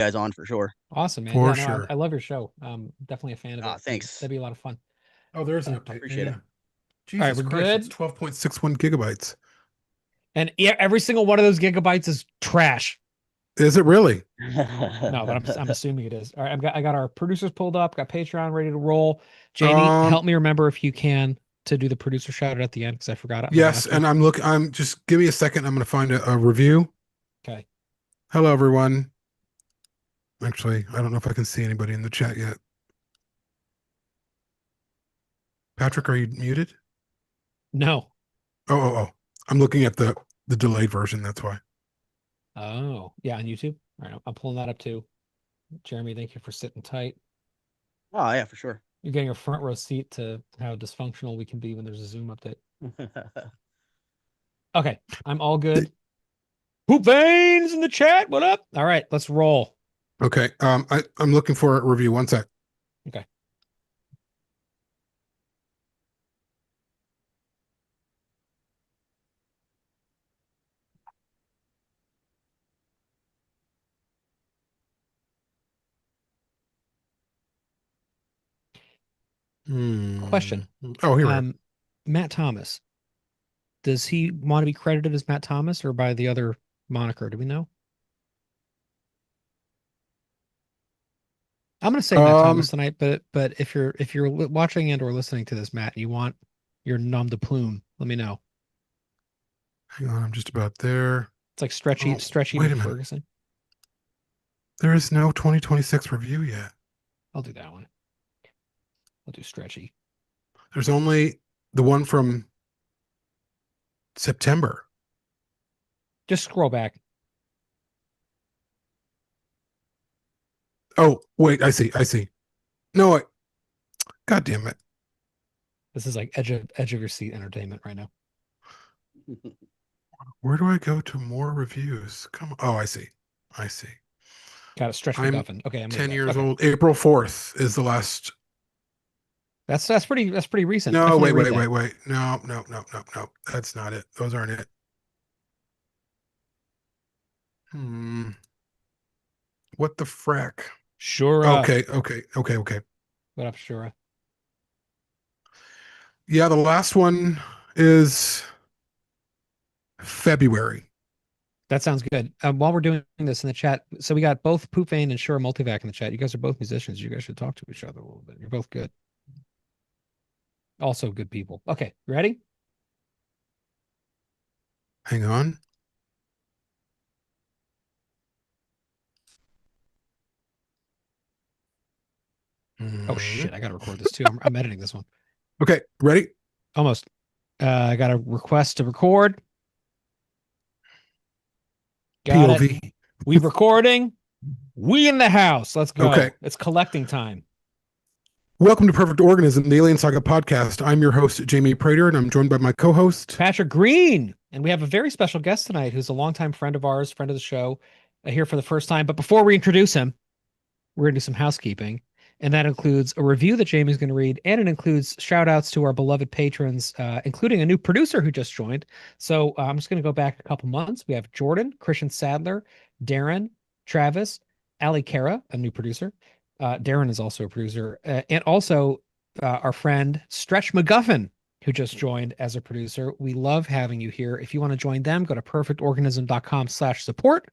guys on for sure. Awesome, man. For Yeah, no, I, sure. I love your show. Definitely a fan of it. Thanks. That'd be a lot of fun. Oh, there's an I update. appreciate it. Yeah. All right, Jesus we're Christ, it's good. 12.61 gigabytes. And yeah, every single one of those gigabytes is trash. Is it really? No, but I'm assuming it is. All right, I got our producers pulled up, got Patreon ready to roll. Jamie, Um, help me remember if you can to do the producer shout out at the end because I forgot it. I'm gonna yes, ask you. and I'm just give me a second. I'm going to find a review. Okay. Hello, everyone. Actually, I don't know if I can see anybody in the chat yet. Patrick, are you muted? No. Oh. I'm looking at the delayed version. That's why. Oh, yeah, on YouTube. All right, I'm pulling that up too. Jeremy, thank you for sitting tight. Oh yeah, for sure. You're getting a front row seat to how dysfunctional we can be when there's a Zoom update. Okay, I'm all good. Poop veins in the chat. What up? All right, let's roll. Okay. I'm looking for a review. One sec. Okay. Question. Oh, here we are. Matt Thomas. Does he want to be credited as Matt Thomas or by the other moniker? Do we know? I'm going to say Matt Thomas tonight, but if you're watching and or listening to this, Matt, and you want your nom de plume, let me know. Hang on, I'm just about there. It's like stretchy wait a minute. Ferguson. There is no 2026 review yet. I'll do that one. I'll do stretchy. There's only the one from September. Just scroll back. Oh, wait, I see. No, God damn it. This is like edge of your seat entertainment right now. Where do I go to more reviews? Come on. Oh, I see. Got a stretch McGuffin. Okay, I'm 10 years old. April 4th is the last. That's pretty recent. No, wait. Definitely No. That's not it. Those aren't it. What the frack? Sure. Okay. What up, Shura? Yeah, the last one is February. That sounds good. While we're doing this in the chat, so we got both Poop Vein and Shura Multivac in the chat. You guys are both musicians. You guys should talk to each other a little bit. You're both good. Also good people. Okay, ready? Hang on. Oh shit, I gotta record this too. I'm editing this one. Okay, ready? Almost. I got a request to record. Got POV. it. We recording. We in the house. Let's go. Okay. It's collecting time. Welcome to Perfect Organism, the Alien Saga podcast. I'm your host, Jamie Prater, and I'm joined by my co-host, Patrick Green. And we have a very special guest tonight who's a longtime friend of ours, friend of the show, here for the first time. But before we introduce him, we're going to do some housekeeping. And that includes a review that Jamie's going to read, and it includes shout outs to our beloved patrons, including a new producer who just joined. So I'm just going to go back a couple months. We have Jordan, Christian Sadler, Darren, Travis, Ali Kara, a new producer. Darren is also a producer, and also our friend Stretch McGuffin, who just joined as a producer. We love having you here. If you want to join them, go to perfectorganism.com/support.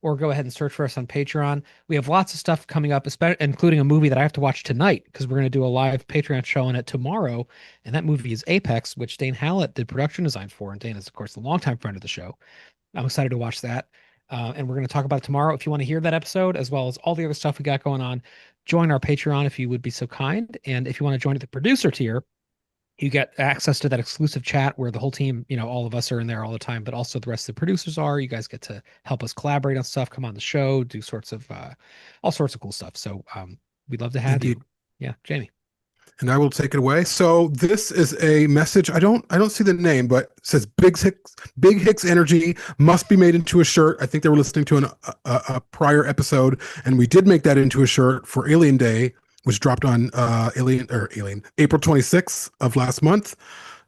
Or go ahead and search for us on Patreon. We have lots of stuff coming up, including a movie that I have to watch tonight because we're going to do a live Patreon show on it tomorrow. And that movie is Apex, which Dane Hallett did production design for. And Dane is, of course, the longtime friend of the show. I'm excited to watch that. And we're going to talk about it tomorrow. If you want to hear that episode, as well as all the other stuff we got going on, join our Patreon if you would be so kind. And if you want to join the producer tier, you get access to that exclusive chat where the whole team, all of us are in there all the time, but also the rest of the producers are. You guys get to help us collaborate on stuff, come on the show, do all sorts of cool stuff. So we'd love to have you. Yeah, Jamie. And I will take it away. So this is a message. I don't see the name, but it says Big Hicks Energy must be made into a shirt. I think they were listening to a prior episode, and we did make that into a shirt for Alien Day, which dropped on April 26th of last month.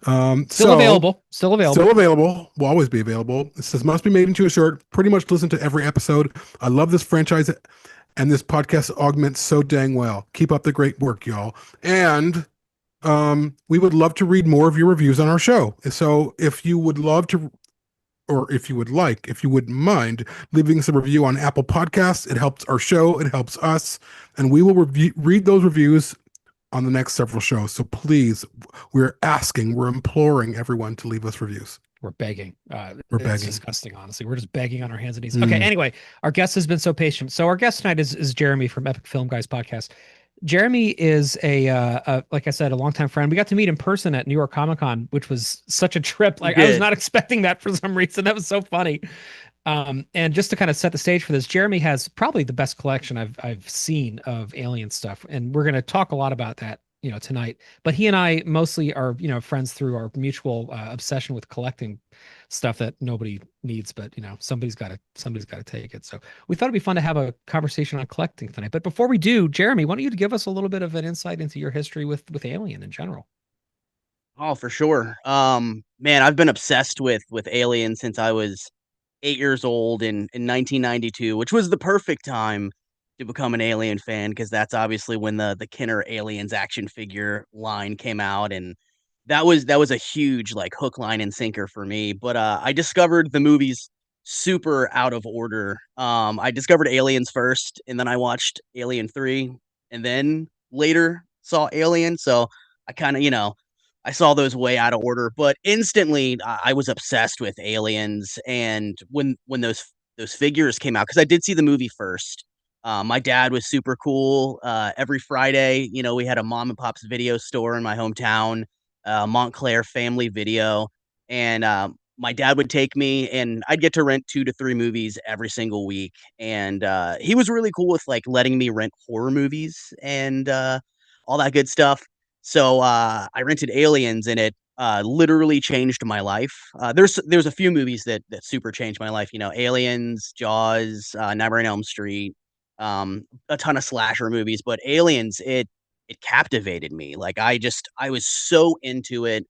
Still available. Will always be available. It says must be made into a shirt. Pretty much listen to every episode. I love this franchise and this podcast augments so dang well. Keep up the great work, y'all. And we would love to read more of your reviews on our show. So if you would love to, or if you would like, if you wouldn't mind leaving us a review on Apple Podcasts, it helps our show, it helps us, and we will read those reviews on the next several shows. So please, we're imploring everyone to leave us reviews. We're begging. We're it's begging. disgusting, honestly. We're just begging on our hands and knees. Okay, anyway, our guest has been so patient. So our guest tonight is Jeremy from Epic Film Guys podcast. Jeremy is like I said, a longtime friend. We got to meet in person at New York Comic Con, which was such a trip. Like I was not expecting that for some reason. That was so funny. And just to kind of set the stage for this, Jeremy has probably the best collection I've seen of alien stuff, and we're going to talk a lot about that, tonight. But he and I mostly are, friends through our mutual obsession with collecting stuff that nobody needs, but somebody's got to take it. So we thought it'd be fun to have a conversation on collecting tonight. But before we do, Jeremy, why don't you give us a little bit of an insight into your history with Alien in general? Oh, for sure. Man, I've been obsessed with Alien since I was 8 years old in 1992, which was the perfect time to become an Alien fan because that's obviously when the Kenner Aliens action figure line came out, and that was a huge like hook, line, and sinker for me. But I discovered the movies super out of order. I discovered Aliens first, and then I watched Alien 3, and then later saw Alien. So I kind of, I saw those way out of order, but instantly I was obsessed with Aliens. And when those figures came out, because I did see the movie first. My dad was super cool. Every Friday, we had a mom and pop's video store in my hometown, Montclair Family Video, and my dad would take me, and I'd get to rent 2 to 3 movies every single week. And he was really cool with like letting me rent horror movies and all that good stuff. So I rented Aliens, and it literally changed my life. There's a few movies that super changed my life. Aliens, Jaws, Nightmare on Elm Street, a ton of slasher movies, but Aliens, it captivated me. Like I was so into it.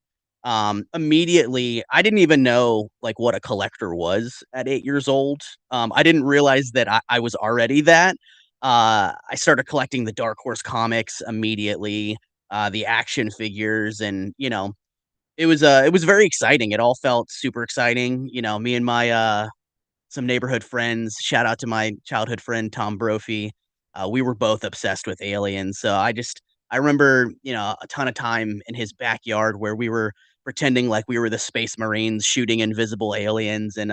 Immediately, I didn't even know like what a collector was at 8 years old. I didn't realize that I was already that. I started collecting the Dark Horse comics immediately, the action figures, and it was very exciting. It all felt super exciting. Me and my some neighborhood friends. Shout out to my childhood friend Tom Brophy. We were both obsessed with Aliens. So I remember a ton of time in his backyard where we were pretending like we were the Space Marines shooting invisible aliens, and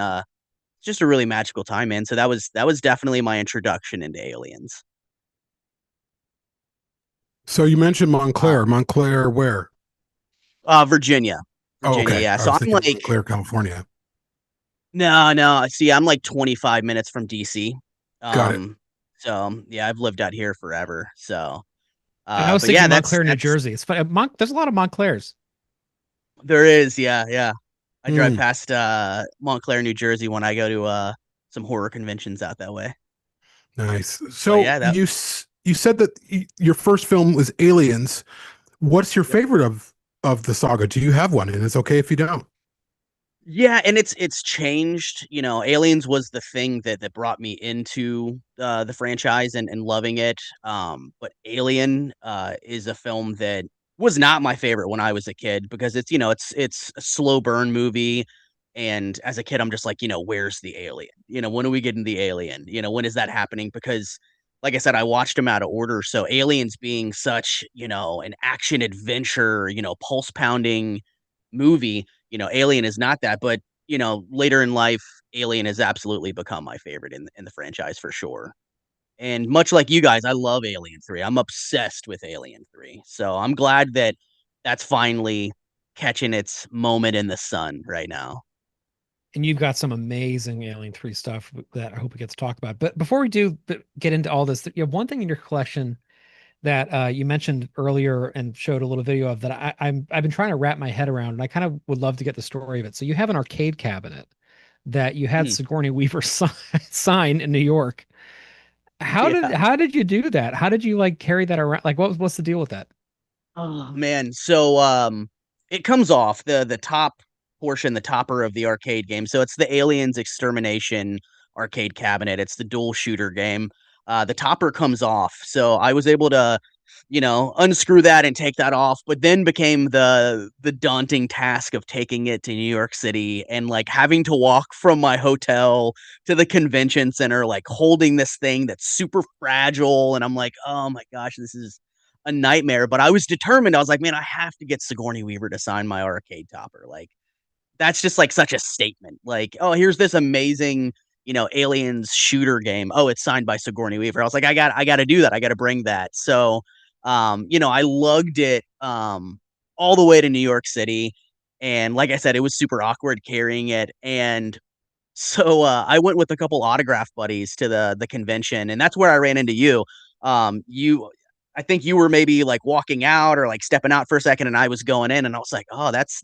just a really magical time, man. So that was definitely my introduction into Aliens. So you mentioned Montclair. Um, Montclair, where? Virginia, Oh, Virginia. okay. Yeah. I So was I'm thinking like, Montclair, California. no, no. See, I'm like 25 minutes from DC. Got it. Um, so yeah, I've lived out here forever. So, And I was but yeah, thinking that's Montclair, New that's Jersey. It's funny. There's a lot of Montclairs. there is, yeah, yeah. I drive Mm, past Montclair, New Jersey when I go to some horror conventions out that way. nice. But So yeah, that you said that your first film was Aliens. What's your yep. favorite of the saga? Do you have one? And it's okay if you don't. Yeah, and it's changed. Aliens was the thing that brought me into the franchise and loving it. But Alien is a film that was not my favorite when I was a kid because it's a slow burn movie. And as a kid, I'm just like, where's the alien? When are we getting the alien? When is that happening? Because like I said, I watched them out of order. So Aliens being such, an action adventure, pulse pounding movie, Alien is not that, but later in life, Alien has absolutely become my favorite in the franchise for sure. And much like you guys, I love Alien 3. I'm obsessed with Alien 3. So I'm glad that that's finally catching its moment in the sun right now. And you've got some amazing Alien 3 stuff that I hope we get to talk about. But before we do get into all this, you have one thing in your collection that you mentioned earlier and showed a little video of that I've been trying to wrap my head around, and I kind of would love to get the story of it. So you have an arcade cabinet that you had Hmm. Sigourney Weaver sign in New York. How did Yeah. how did you do that? How did you like carry that around? Like what's the deal with that? Oh man. So it comes off the top portion, the topper of the arcade game. So it's the Aliens Extermination arcade cabinet. It's the dual shooter game. the topper comes off. So I was able to, unscrew that and take that off, but then became the daunting task of taking it to New York City and like having to walk from my hotel to the convention center, like holding this thing that's super fragile. And I'm like, oh my gosh, this is a nightmare. But I was determined. I was like, man, I have to get Sigourney Weaver to sign my arcade topper. Like, that's just like such a statement. Like, oh, here's this amazing, aliens shooter game. Oh, it's signed by Sigourney Weaver. I was like, I got to do that. I got to bring that. So, I lugged it all the way to New York City, and like I said, it was super awkward carrying it. And so I went with a couple autograph buddies to the convention, and that's where I ran into you. I think you were maybe like walking out or like stepping out for a second, and I was going in, and I was like, oh, that's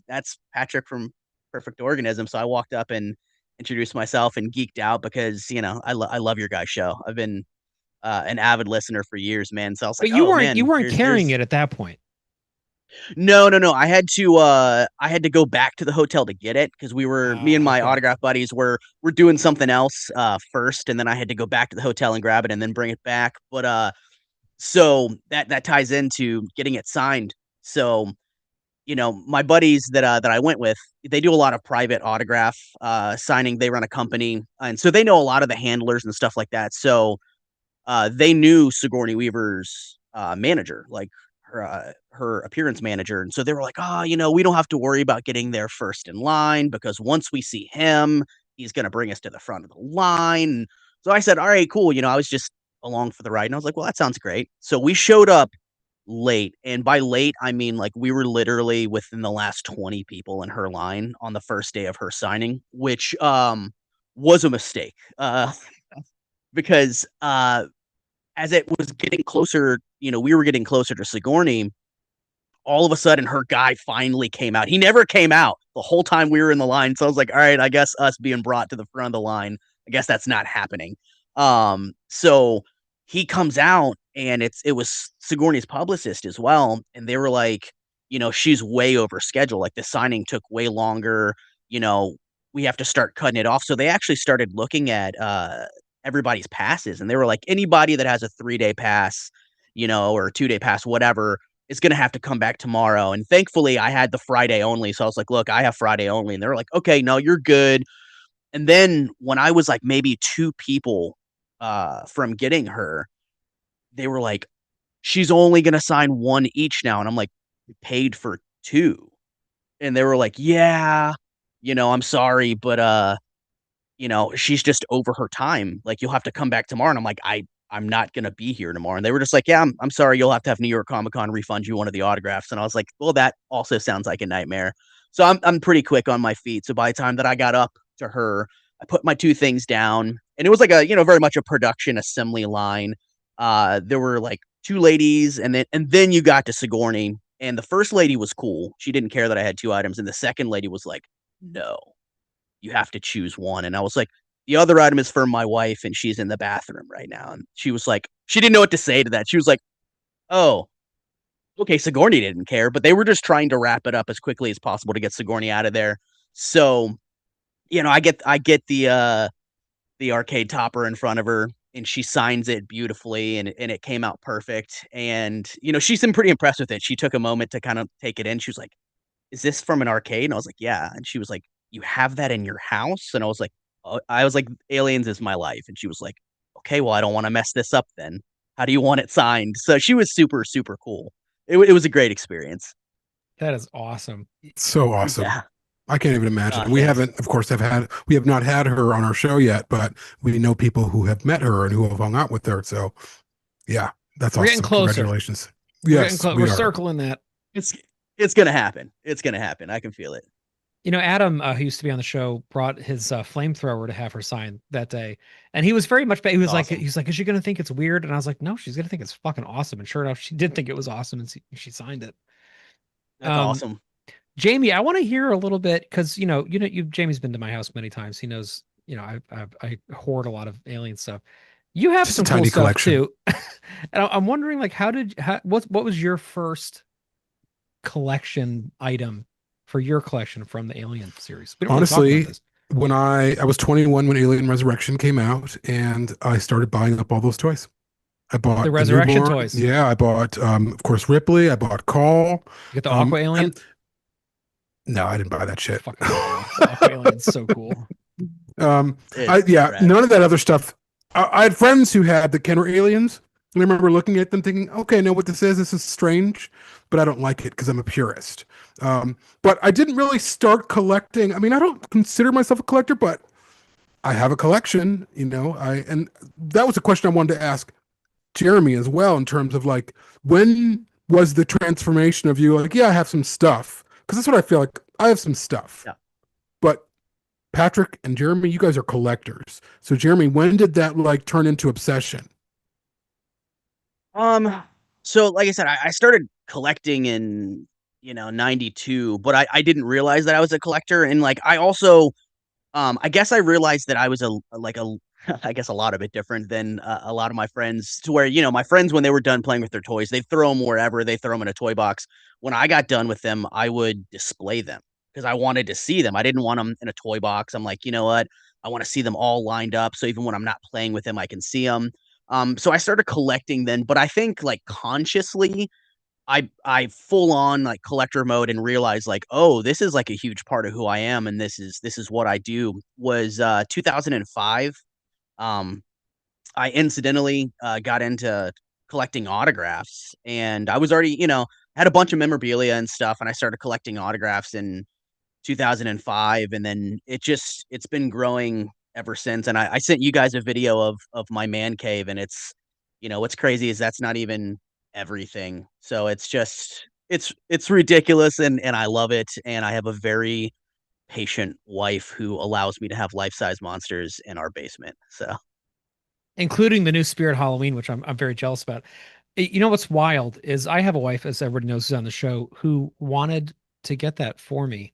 Patrick from Perfect Organism. So I walked up and introduced myself and geeked out because I love your guys' show. I've been an avid listener for years, man. So I was But like, oh you man, weren't there's carrying there's it at that point. no. I had to go back to the hotel to get it because me and my Okay. autograph buddies were doing something else first, and then I had to go back to the hotel and grab it and then bring it back. But so that ties into getting it signed. So, my buddies that I went with, they do a lot of private autograph signing. They run a company, and so they know a lot of the handlers and stuff like that. So they knew Sigourney Weaver's manager, like her appearance manager, and so they were like, "Oh, we don't have to worry about getting there first in line because once we see him, he's gonna bring us to the front of the line." So I said, "All right, cool." I was just along for the ride, and I was like, "Well, that sounds great." So we showed up late, and by late, I mean like we were literally within the last 20 people in her line on the first day of her signing, which was a mistake. Because as it was getting closer, we were getting closer to Sigourney. All of a sudden, her guy finally came out. He never came out the whole time we were in the line. So I was like, all right, I guess us being brought to the front of the line, I guess that's not happening. So he comes out, and it was Sigourney's publicist as well, and they were like, she's way over schedule. Like the signing took way longer. You know, we have to start cutting it off. So they actually started looking at everybody's passes, and they were like, anybody that has a 3-day pass, or a 2-day pass, whatever, is going to have to come back tomorrow. And thankfully, I had the Friday only. So I was like, look, I have Friday only. And they were like, okay, no, you're good. And then when I was like maybe two people from getting her, they were like, she's only going to sign one each now. And I'm like, paid for two. And they were like, yeah, I'm sorry, but she's just over her time. Like, you'll have to come back tomorrow. And I'm like, I'm not gonna be here tomorrow. And they were just like, yeah, I'm sorry, you'll have to have New York Comic Con refund you one of the autographs. And I was like, well, that also sounds like a nightmare. So I'm pretty quick on my feet. So by the time that I got up to her, I put my two things down, and it was like a very much a production assembly line. There were like two ladies, and then you got to Sigourney, and the first lady was cool. She didn't care that I had two items, and the second lady was like, no, you have to choose one. And I was like, the other item is for my wife, and she's in the bathroom right now. And she was like, she didn't know what to say to that. She was like, oh, okay, Sigourney didn't care, but they were just trying to wrap it up as quickly as possible to get Sigourney out of there. So, I get the arcade topper in front of her, and she signs it beautifully, and it came out perfect. And she's been pretty impressed with it. She took a moment to kind of take it in. She was like, is this from an arcade? And I was like, yeah. And she was like, you have that in your house? And I was like, oh, aliens is my life. And she was like, okay, well, I don't want to mess this up then. How do you want it signed? So she was super, super cool. It was a great experience. That is awesome. So awesome. Yeah. I can't even imagine. And we Thanks. haven't, of course, we have not had her on our show yet, but we know people who have met her and who have hung out with her. So yeah, that's We're getting awesome. closer. Congratulations. We're getting Yes, close. we We're are. circling that. It's it's gonna happen. It's gonna happen. I can feel it. Adam, who used to be on the show, brought his flamethrower to have her sign that day, and he was very much. He was It's like, awesome. "Is she gonna think it's weird?" And I was like, "No, she's gonna think it's fucking awesome." And sure enough, she did think it was awesome, and she signed it. That's Um, awesome. Jamie, I want to hear a little bit because Jamie's been to my house many times. He knows, I hoard a lot of alien stuff. You have Just a some cool tiny stuff collection. too, and I'm wondering, like, what was your first collection item for your collection from the Alien series? We don't really talk about Honestly, this. when I was 21 when Alien Resurrection came out, and I started buying up all those toys. I The bought the Resurrection newborn. toys. Yeah, I bought, of course, Ripley. I bought Call. You get the Aqua Alien. And no, I didn't buy that I shit. fucking love the Aqua Alien's so cool. um, It's yeah, rad. none of that other stuff. I had friends who had the Kenner aliens, and I remember looking at them thinking, okay, I know what this is. This is strange, but I don't like it because I'm a purist. But I didn't really start collecting. I mean, I don't consider myself a collector, but I have a collection, you know. And that was a question I wanted to ask Jeremy as well, in terms of like, when was the transformation of you like, yeah, I have some stuff? Because that's what I feel like. I have some stuff. Yeah. But Patrick and Jeremy, you guys are collectors. So Jeremy, when did that like turn into obsession? So like I said, I started collecting in, 92, but I didn't realize that I was a collector. And like I also I guess I realized that I was a I guess a lot of it different than a lot of my friends, to where, my friends, when they were done playing with their toys, they throw them wherever, they throw them in a toy box. When I got done with them, I would display them because I wanted to see them. I didn't want them in a toy box. I'm like, you know what? I want to see them all lined up. So even when I'm not playing with them, I can see them. So I started collecting then, but I think like consciously, I full on like collector mode and realized like, oh, this is like a huge part of who I am, and this is what I do. Was 2005. Um, I incidentally got into collecting autographs, and I was already, had a bunch of memorabilia and stuff, and I started collecting autographs in 2005, and then it's been growing ever since. And I sent you guys a video of my man cave, and what's crazy is that's not even everything. So it's ridiculous, and I love it, and I have a very patient wife who allows me to have life-size monsters in our basement. So Including the new Spirit Halloween, which I'm very jealous about. You know what's wild is I have a wife, as everybody knows, who's on the show, who wanted to get that for me,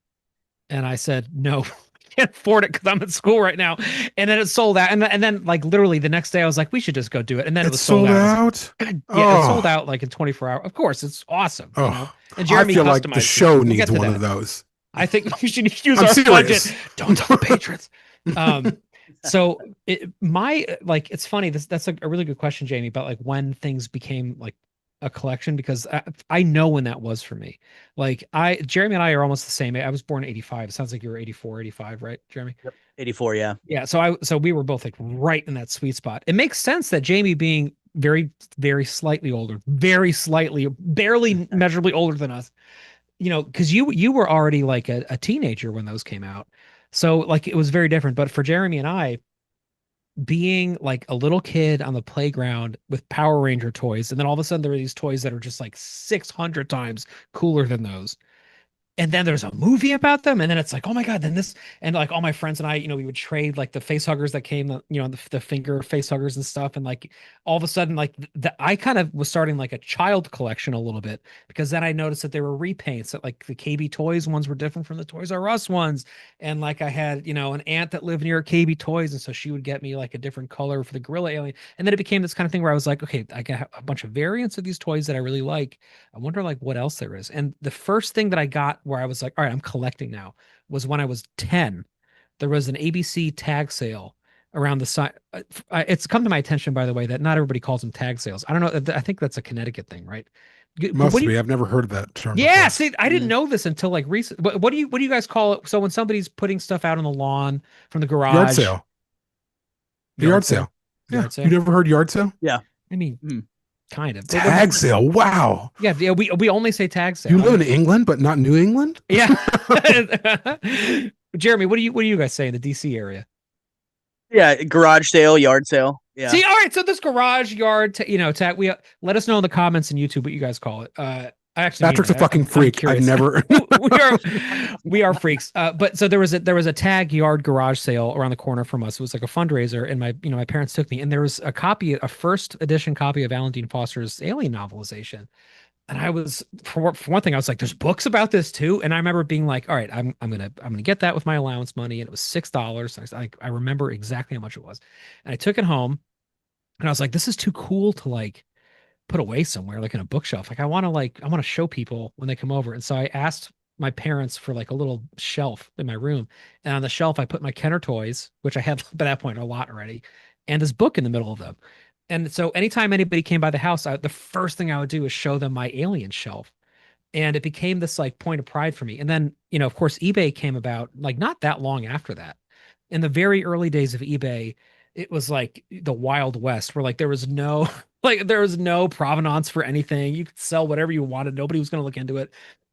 and I said no. I can't afford it because I'm at school right now. And then it sold out. And then like literally the next day I was like, we should just go do it. And then it It's was sold sold out. I was like, out. God, yeah, it was sold Oh, out like in 24 hours. Of course, it's awesome, oh. And I Jeremy feel like the customized it. show We'll needs get to one of that. those. I think we should use I'm our budget. serious. Don't tell the patrons. Um, so my like it's funny. That's a really good question, Jamie, about like when things became like a collection, because I know when that was for me. Like Jeremy and I are almost the same. I was born in 85. It sounds like you were 84, 85, right, Jeremy? yep. 84, yeah. Yeah. So we were both like right in that sweet spot. It makes sense that Jamie being very, very slightly older, very slightly, barely measurably older than us, because you were already like a teenager when those came out. So like it was very different. But for Jeremy and I, being like a little kid on the playground with Power Ranger toys, and then all of a sudden there are these toys that are just like 600 times cooler than those, and then there's a movie about them, and then it's like, oh my god, then this, and like all my friends and I, we would trade like the face huggers that came, the finger face huggers and stuff, and like all of a sudden, like I kind of was starting like a child collection a little bit, because then I noticed that there were repaints, that like the KB Toys ones were different from the Toys R Us ones, and like I had an aunt that lived near KB Toys, and so she would get me like a different color for the Gorilla Alien, and then it became this kind of thing where I was like, okay, I got a bunch of variants of these toys that I really like. I wonder like what else there is. And the first thing that I got where I was like, all right, I'm collecting now, was when I was 10. There was an ABC tag sale around the side. It's come to my attention, by the way, that not everybody calls them tag sales. I don't know. I think that's a Connecticut thing, right? What Must do you, be. I've never heard of that term yeah, before. see, I didn't Mm. know this until like recent. What do you guys call it? So when somebody's putting stuff out on the lawn from the Yard garage, sale. A yard yard sale, sale. Yeah. yard You sale. never heard yard sale? Yeah. I mean, Mm. kind of. But what do Tag sale. Wow. yeah, we only say tag You sale. live in England, but not New England? Yeah. Jeremy, what do you guys say in the DC area? Yeah, garage sale, yard sale. Yeah. See, all right, so this garage yard, tag, we let us know in the comments in YouTube what you guys call it. I actually mean Patrick's a that. fucking I'm freak. I've curious. never. we are freaks. But so there was a tag yard garage sale around the corner from us. It was like a fundraiser, and my parents took me, and there was a first edition copy of Alan Dean Foster's Alien novelization. And I was, for one thing, I was like, there's books about this too. And I remember being like, all right, I'm gonna get that with my allowance money. And it was $6. I remember exactly how much it was. And I took it home, and I was like, this is too cool to like put away somewhere, like in a bookshelf. Like I want to show people when they come over. And so I asked my parents for like a little shelf in my room. And on the shelf, I put my Kenner toys, which I had by that point a lot already, and this book in the middle of them. And so anytime anybody came by the house, the first thing I would do is show them my Alien shelf. And it became this like point of pride for me. And then, of course, eBay came about like not that long after that. In the very early days of eBay, it was like the Wild West, where like there was no like there was no provenance for anything. You could sell whatever you wanted. Nobody was going to look into it.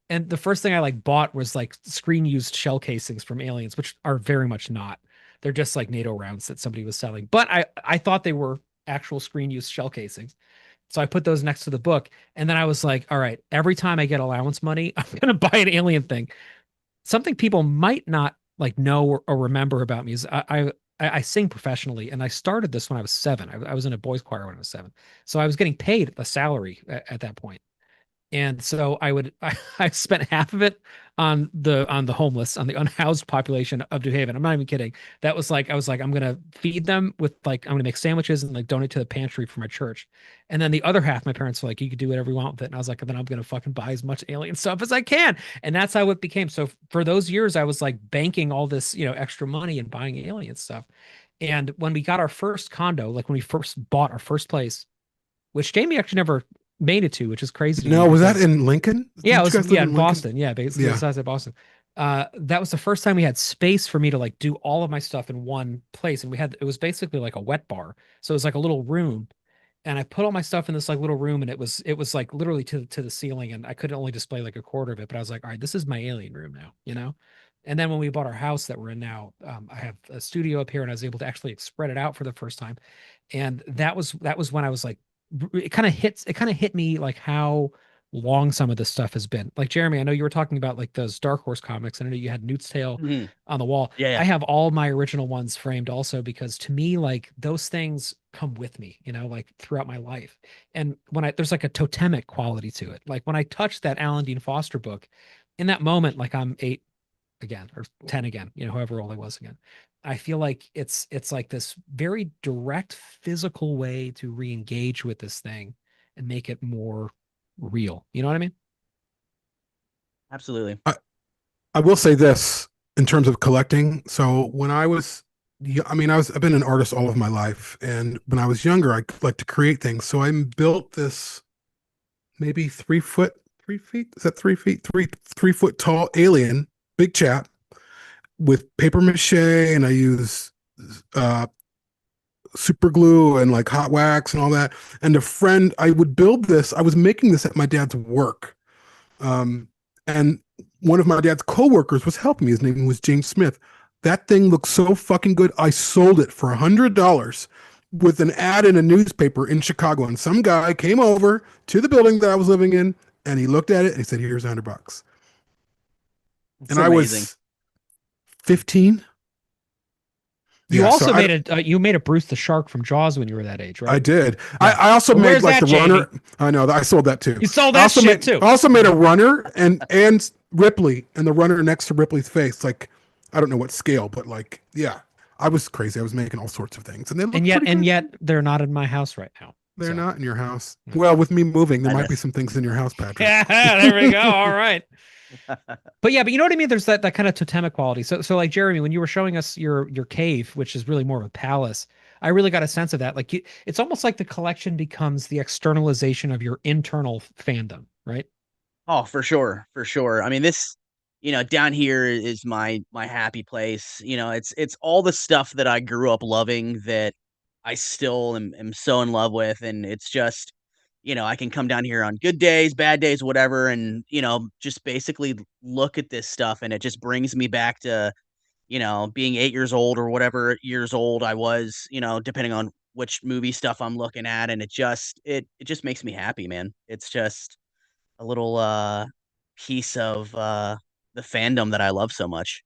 And the first thing I like bought was like screen used shell casings from Aliens, which are very much not. They're just like NATO rounds that somebody was selling. But I thought they were actual screen used shell casings. So I put those next to the book. And then I was like, all right, every time I get allowance money, I'm going to buy an Alien thing. Something people might not like know or remember about me is I sing professionally, and I started this when I was 7. I was in a boys choir when I was 7, so I was getting paid a salary at that point. And so I spent half of it on the homeless, on the unhoused population of New Haven. I'm not even kidding. That was like, I was like, I'm gonna feed them with like, I'm gonna make sandwiches and like donate to the pantry for my church. And then the other half, my parents were like, you could do whatever you want with it. And I was like, then I'm gonna fucking buy as much Alien stuff as I can. And that's how it became. So for those years, I was like banking all this, extra money and buying Alien stuff. And when we got our first condo, like when we first bought our first place, which Jamie actually never made it to, which is crazy to me No, was that because in Lincoln? yeah, it Didn't you was guys live in in Lincoln? Boston. Yeah, basically the Yeah. size of Boston. That was the first time we had space for me to like do all of my stuff in one place, and it was basically like a wet bar, so it was like a little room, and I put all my stuff in this like little room, and it was like literally to the ceiling, and I could only display like a quarter of it, but I was like, all right, this is my Alien room now. And then when we bought our house that we're in now, I have a studio up here, and I was able to actually spread it out for the first time, and that was when I was like, it kind of hit me like how long some of this stuff has been. Like Jeremy, I know you were talking about like those Dark Horse comics, and I know you had Newt's Tale Mhm. on the wall. Yeah, I yeah. have all my original ones framed also because to me, like those things come with me, like throughout my life. And when there's like a totemic quality to it. Like when I touch that Alan Dean Foster book, in that moment, like I'm 8 again or 10 again, however old I was again. I feel like it's like this very direct physical way to re-engage with this thing and make it more real. You know what I mean? Absolutely. I will say this in terms of collecting. So when I was, I mean, I've been an artist all of my life, and when I was younger, I like to create things. So I built this maybe 3 foot, 3 feet. Is that 3 feet? 3 foot tall alien, big chap with paper mache, and I use uh super glue and like hot wax and all that. And a friend, I would build this. I was making this at my dad's work. And one of my dad's coworkers was helping me. His name was James Smith. That thing looked so fucking good. I sold it for $100 with an ad in a newspaper in Chicago. And some guy came over to the building that I was living in, and he looked at it and he said, "Here's $100." It's And I amazing. was 15. You Yeah, so also made a Bruce the Shark from Jaws when you were that age, I right? did. Yeah. I also Well, made where's like that, the runner. Jamie? I know that I sold that too. You sold that shit too. I also made a runner and Ripley and the runner next to Ripley's face. Like I don't know what scale, but like yeah, I was crazy. I was making all sorts of things, and they And look yet, pretty and good. yet, they're not in my house right now. They're So, not in your house. yeah. Well, with me moving, there I might be just some things in your house, Patrick. Yeah, there we go. All right. But yeah, but you know what I mean? There's that kind of totemic quality. So like Jeremy, when you were showing us your cave, which is really more of a palace, I really got a sense of that. Like it's almost like the collection becomes the externalization of your internal fandom, right? Oh, for sure, for sure. I mean, this, down here is my happy place. It's all the stuff that I grew up loving that I still am so in love with, and it's just, I can come down here on good days, bad days, whatever, and just basically look at this stuff, and it just brings me back to, being 8 years old or whatever years old I was, depending on which movie stuff I'm looking at, and it just makes me happy, man. It's just a little piece of the fandom that I love so much.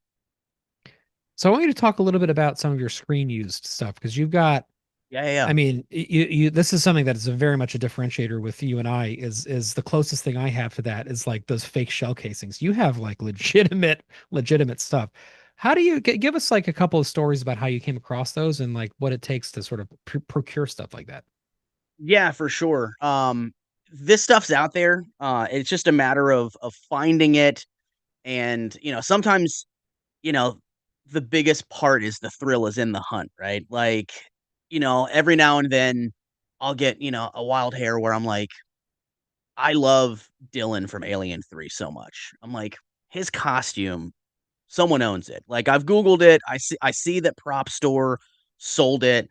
So I want you to talk a little bit about some of your screen used stuff because you've got, Yeah, yeah, yeah. I mean, you this is something that is a very much a differentiator with you and I is the closest thing I have to that is like those fake shell casings. You have like legitimate stuff. How do you give us like a couple of stories about how you came across those and like what it takes to sort of procure stuff like that? Yeah, for sure. This stuff's out there. It's just a matter of finding it And, sometimes, you know, the biggest part is the thrill is in the hunt, right? Like, every now and then I'll get, a wild hair where I'm like, I love Dylan from Alien 3 so much. I'm like, his costume, someone owns it. Like, I've Googled it. I see that Prop Store sold it.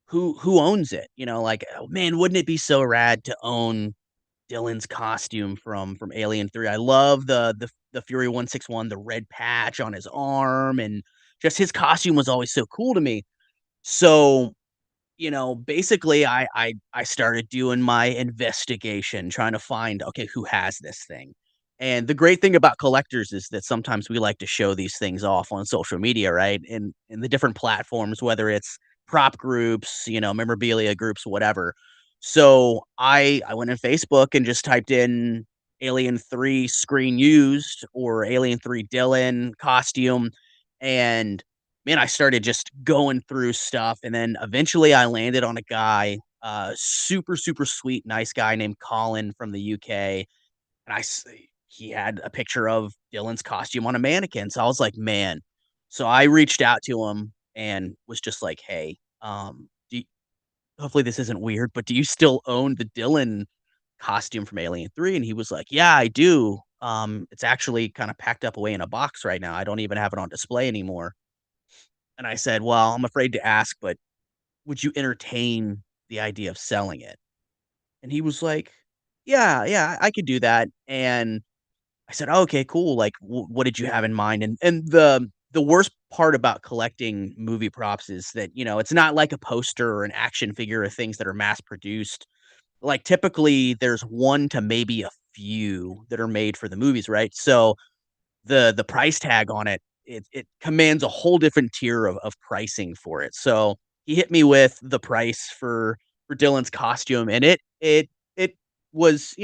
Who owns it? Like, oh man, wouldn't it be so rad to own Dylan's costume from Alien 3? I love the Fury 161, the red patch on his arm, and just his costume was always so cool to me. So, basically I started doing my investigation, trying to find, okay, who has this thing? And the great thing about collectors is that sometimes we like to show these things off on social media, right? In the different platforms, whether it's prop groups, memorabilia groups, whatever. So I went on Facebook and just typed in Alien 3 screen used or Alien 3 Dylan costume, and man, I started just going through stuff, and then eventually I landed on a guy, super, super sweet, nice guy named Colin from the UK, and he had a picture of Dylan's costume on a mannequin, so I was like, "Man." So I reached out to him and was just like, "Hey, do you hopefully this isn't weird, but do you still own the Dylan costume from Alien 3?" And he was like, "Yeah, I do. It's actually kinda packed up away in a box right now. I don't even have it on display anymore." And I said, "Well, I'm afraid to ask, but would you entertain the idea of selling it?" And he was like, "Yeah, yeah, I could do that." And I said, "Oh, okay, cool. Like, what did you have in mind?" And the worst part about collecting movie props is that, it's not like a poster or an action figure or things that are mass produced. Like, typically, there's one to maybe a few that are made for the movies, right? So the price tag on it commands a whole different tier of pricing for it. So he hit me with the price for Dylan's costume, and it was,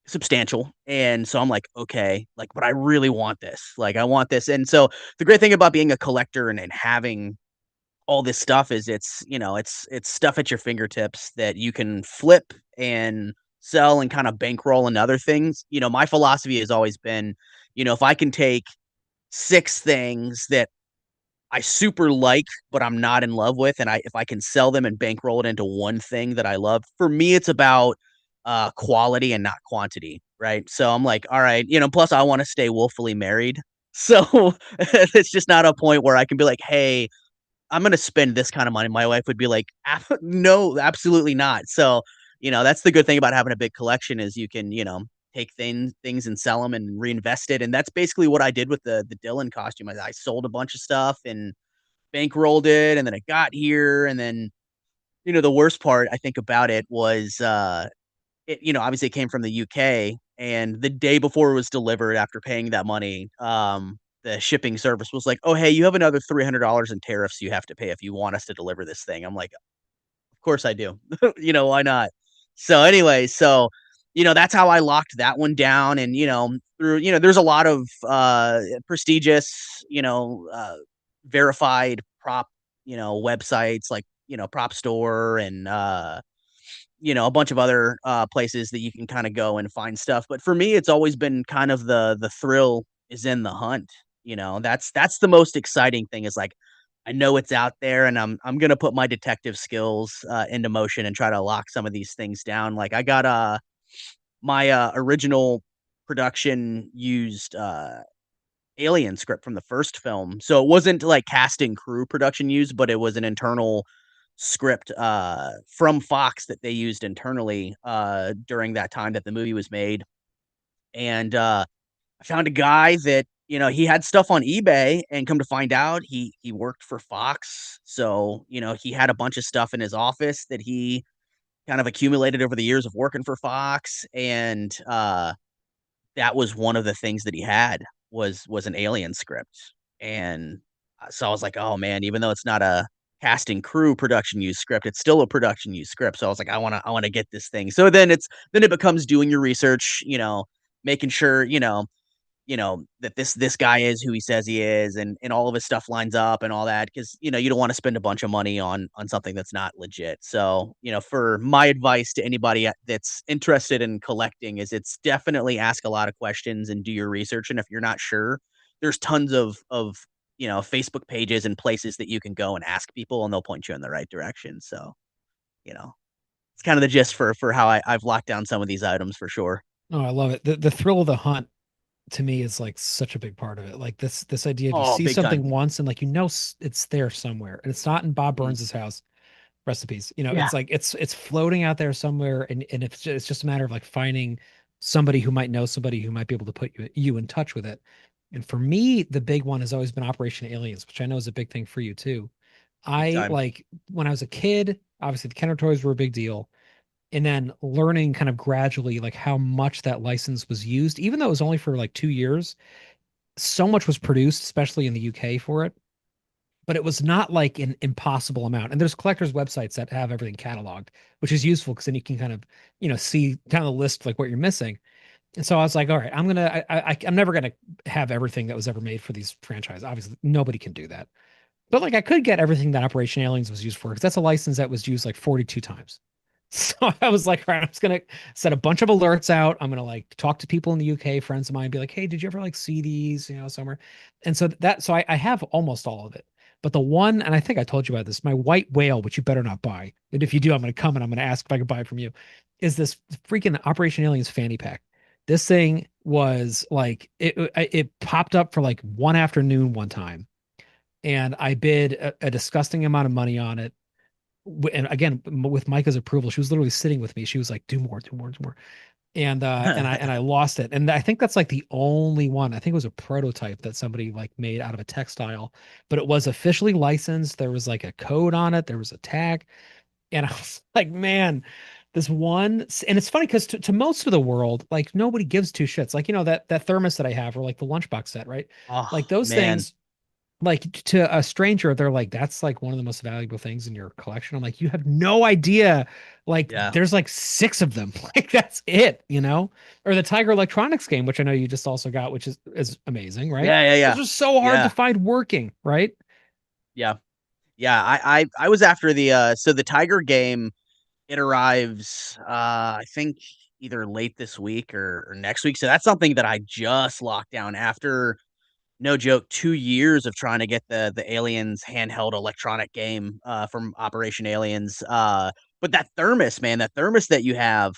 substantial. And so I'm like, okay, like, but I really want this. Like, I want this. And so the great thing about being a collector and having all this stuff is it's stuff at your fingertips that you can flip and sell and kind of bankroll and other things. My philosophy has always been, if I can take 6 things that I super like, but I'm not in love with, and if I can sell them and bankroll it into one thing that I love, for me, it's about quality and not quantity, right? So I'm like, all right, plus I want to stay willfully married. So it's just not a point where I can be like, hey, I'm gonna spend this kind of money. My wife would be like, No, absolutely not." So, that's the good thing about having a big collection is you can, take things and sell them and reinvest it, and that's basically what I did with the Dylan costume. I sold a bunch of stuff and bankrolled it, and then it got here, and then, the worst part I think about it was, obviously it came from the UK, and the day before it was delivered after paying that money, the shipping service was like, "Oh, hey, you have another $300 in tariffs you have to pay if you want us to deliver this thing." I'm like, "Of course I do." Why not? So, anyway, that's how I locked that one down, and, through there's a lot of, prestigious, verified prop, websites like, Prop Store and, a bunch of other, places that you can kinda go and find stuff, but for me, it's always been kind of the thrill is in the hunt, that's the most exciting thing is, like, I know it's out there, and I'm gonna put my detective skills, into motion and try to lock some of these things down. Like, I got, my, original production used, Alien script from the first film. So it wasn't like cast and crew production used, but it was an internal script from Fox that they used internally during that time that the movie was made. And I found a guy that, he had stuff on eBay, and come to find out he worked for Fox. So, he had a bunch of stuff in his office that he kind of accumulated over the years of working for Fox. And that was one of the things that he had was an Alien script, and, so I was like, "Oh, man," even though it's not a cast and crew production use script, it's still a production use script, so I was like, "I wanna get this thing." So then it becomes doing your research, making sure, that this guy is who he says he is, and all of his stuff lines up and all that, because you don't want to spend a bunch of money on something that's not legit. So for my advice to anybody that's interested in collecting is it's definitely ask a lot of questions and do your research. And if you're not sure, there's tons of Facebook pages and places that you can go and ask people, and they'll point you in the right direction. So you know it's kind of the gist for how I've locked down some of these items for sure. Oh, I love it. The thrill of the hunt to me is like such a big part of it. Like this idea of you Oh, see big time. something once and like it's there somewhere, and it's not in Bob Mhm. Burns's house. Recipes. Yeah. It's like it's floating out there somewhere, and it's just a matter of like finding somebody who might know somebody who might be able to put you in touch with it. And for me, the big one has always been Operation Aliens, which I know is a big thing for you too. Big I time. like when I was a kid, obviously the Kenner toys were a big deal. And then learning kind of gradually like how much that license was used, even though it was only for like 2 years, so much was produced, especially in the UK for it, but it was not like an impossible amount. And there's collectors websites that have everything cataloged, which is useful because then you can kind of, see kind of list like what you're missing. And so I was like, all right, I'm never gonna have everything that was ever made for these franchises. Obviously, nobody can do that. But like I could get everything that Operation Aliens was used for because that's a license that was used like 42 times. So I was like, all right, I'm just gonna set a bunch of alerts out. I'm gonna like talk to people in the UK, friends of mine, be like, hey, did you ever like see these, somewhere? And so I have almost all of it. But the one, and I think I told you about this, my white whale, which you better not buy. And if you do, I'm gonna come and I'm gonna ask if I could buy it from you, is this freaking Operation Aliens fanny pack. This thing was like it popped up for like one afternoon one time, and I bid a disgusting amount of money on it. And again, with Micah's approval, she was literally sitting with me. She was like, "Do more, do more, do more," and I lost it. And I think that's like the only one. I think it was a prototype that somebody like made out of a textile, but it was officially licensed. There was like a code on it. There was a tag, and I was like, man. This one, and it's funny because to most of the world, like nobody gives two shits. Like that thermos that I have, or like the lunchbox set, right? Like Oh those man. things, like to a stranger, they're like, that's like one of the most valuable things in your collection. I'm like, you have no idea. Like, Yeah. there's like six of them. Like, that's it. Or the Tiger Electronics game, which I know you just also got, which is amazing, right? Yeah. Yeah. Those Yeah. are so hard to Yeah. find working, right? Yeah. Yeah. I was after the Tiger game. It arrives I think either late this week or next week. So that's something that I just locked down after, no joke, 2 years of trying to get the Aliens handheld electronic game from Operation Aliens. But that thermos, man, that thermos that you have,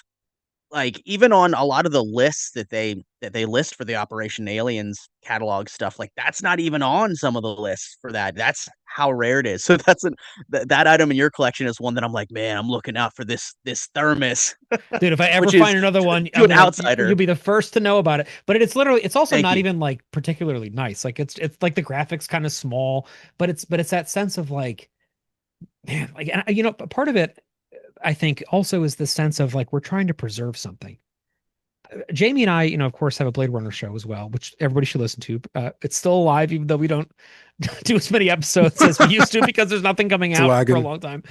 like, even on a lot of the lists that they list for the Operation Aliens catalog stuff, like, that's not even on some of the lists for that. That's how rare it is. So that item in your collection is one that I'm like, "Man, I'm looking out for this thermos," Dude, if I ever which is find another one, to an you'll outsider. be the first to know about it. But it's also Thank not you. even like particularly nice. Like it's like the graphics kind of small, but it's that sense of like, man, like, and, part of it I think also is the sense of like we're trying to preserve something. Jamie and I, of course, have a Blade Runner show as well, which everybody should listen to. It's still alive, even though we don't do as many episodes as we used to because there's nothing coming It's out for a lagging. long time.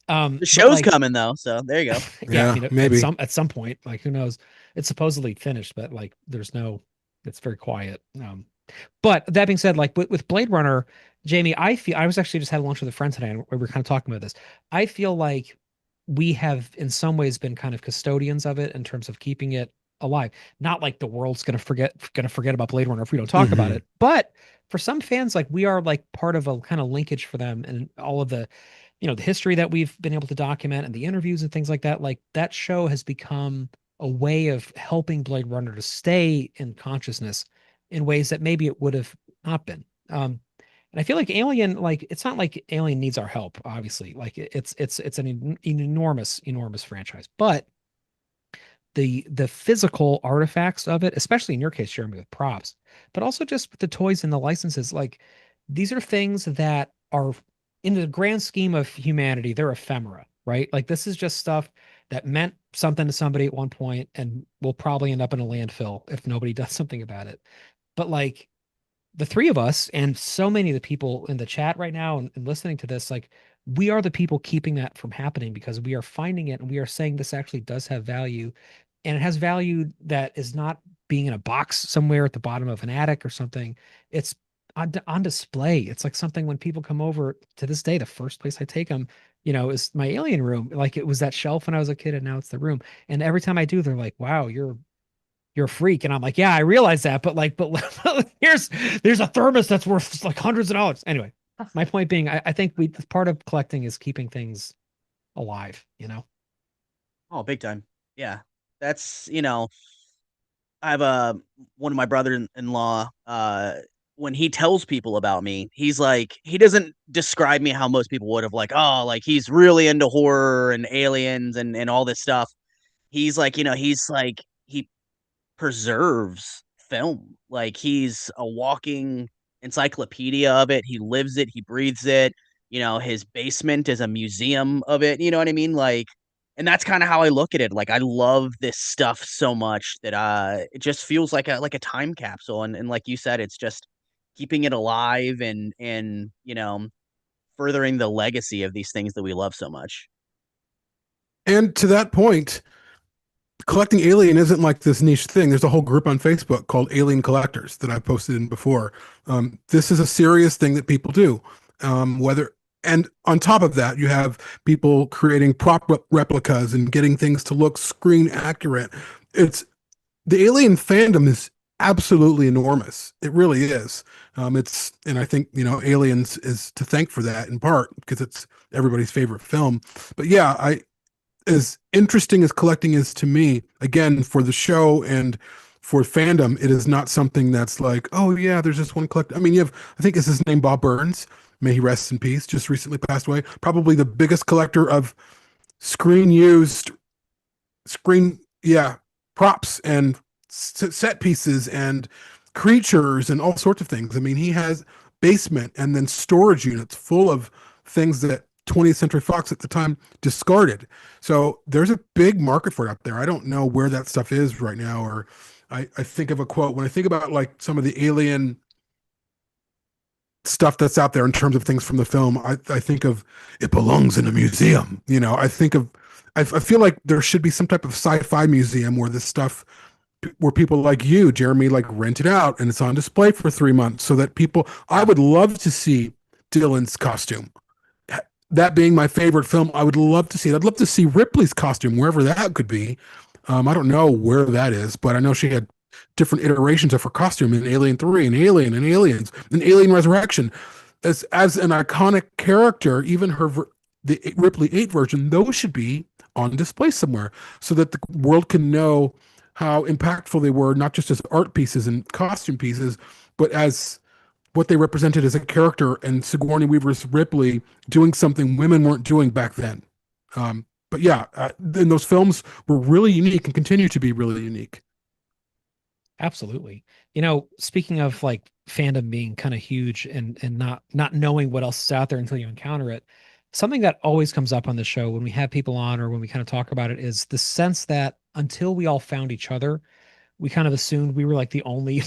The But show's like, coming though, so there you go. yeah, I Yeah, mean, at maybe. some point, like, who knows? It's supposedly finished, but like, it's very quiet. But that being said, like with Blade Runner, Jamie, I was actually just had lunch with a friend today, and we were kind of talking about this. I feel like we have, in some ways, been kind of custodians of it in terms of keeping it alive. Not like the world's gonna forget about Blade Runner if we don't talk about Hmm. it, but for some fans, like we are like part of a kind of linkage for them, and all of the history that we've been able to document and the interviews and things like that. Like that show has become a way of helping Blade Runner to stay in consciousness in ways that maybe it would have not been. And I feel like Alien, like it's not like Alien needs our help, obviously. Like it's an enormous, enormous franchise, but the physical artifacts of it, especially in your case, Jeremy, with props, but also just with the toys and the licenses, like these are things that are in the grand scheme of humanity, they're ephemera, right? Like this is just stuff that meant something to somebody at one point and will probably end up in a landfill if nobody does something about it. But like the three of us and so many of the people in the chat right now and listening to this, like we are the people keeping that from happening because we are finding it and we are saying this actually does have value, and it has value that is not being in a box somewhere at the bottom of an attic or something. It's on display. It's like something when people come over to this day, the first place I take them, is my alien room. Like it was that shelf when I was a kid, and now it's the room. And every time I do, they're like, "Wow, you're a freak." And I'm like, "Yeah, I realize that, but like, but there's a thermos that's worth like hundreds of dollars." Anyway, my point being, I think part of collecting is keeping things alive. Oh, big time. Yeah. That's, I have one of my brother-in-law, when he tells people about me, he's like, he doesn't describe me how most people would have, like, oh, like he's really into horror and aliens and all this stuff. He's like, he preserves film. Like he's a walking encyclopedia of it. He lives it, he breathes it. His basement is a museum of it. You know what I mean? Like, and that's kind of how I look at it. Like I love this stuff so much that it just feels like a time capsule. And like you said, it's just keeping it alive and furthering the legacy of these things that we love so much. And to that point, collecting alien isn't like this niche thing. There's a whole group on Facebook called Alien Collectors that I've posted in before. This is a serious thing that people do. Whether and on top of that, you have people creating replicas and getting things to look screen accurate. It's the alien fandom is absolutely enormous. It really is. And I think Aliens is to thank for that in part because it's everybody's favorite film. But yeah, I as interesting as collecting is to me, again, for the show and for fandom, it is not something that's like, oh yeah, there's just one collector. I mean, I think is his name Bob Burns. May he rest in peace. Just recently passed away. Probably the biggest collector of screen used yeah, props and set pieces and creatures and all sorts of things. I mean, he has basement and then storage units full of things that 20th Century Fox at the time discarded. So there's a big market for it out there. I don't know where that stuff is right now, or I think of a quote when I think about like some of the alien stuff that's out there in terms of things from the film. I think of it belongs in a museum. I feel like there should be some type of sci-fi museum where this stuff where people like you, Jeremy, like rent it out and it's on display for 3 months so that I would love to see Dylan's costume. That being my favorite film, I would love to see it. I'd love to see Ripley's costume, wherever that could be. I don't know where that is, but I know she had different iterations of her costume in Alien 3 and Alien and Aliens and Alien Resurrection. As an iconic character, even the Ripley 8 version, those should be on display somewhere so that the world can know how impactful they were, not just as art pieces and costume pieces, but as what they represented as a character and Sigourney Weaver's Ripley doing something women weren't doing back then. But yeah, and those films were really unique and continue to be really unique. Absolutely. Speaking of like fandom being kind of huge and not knowing what else is out there until you encounter it, something that always comes up on the show when we have people on or when we kind of talk about it is the sense that until we all found each other, we kind of assumed we were like the only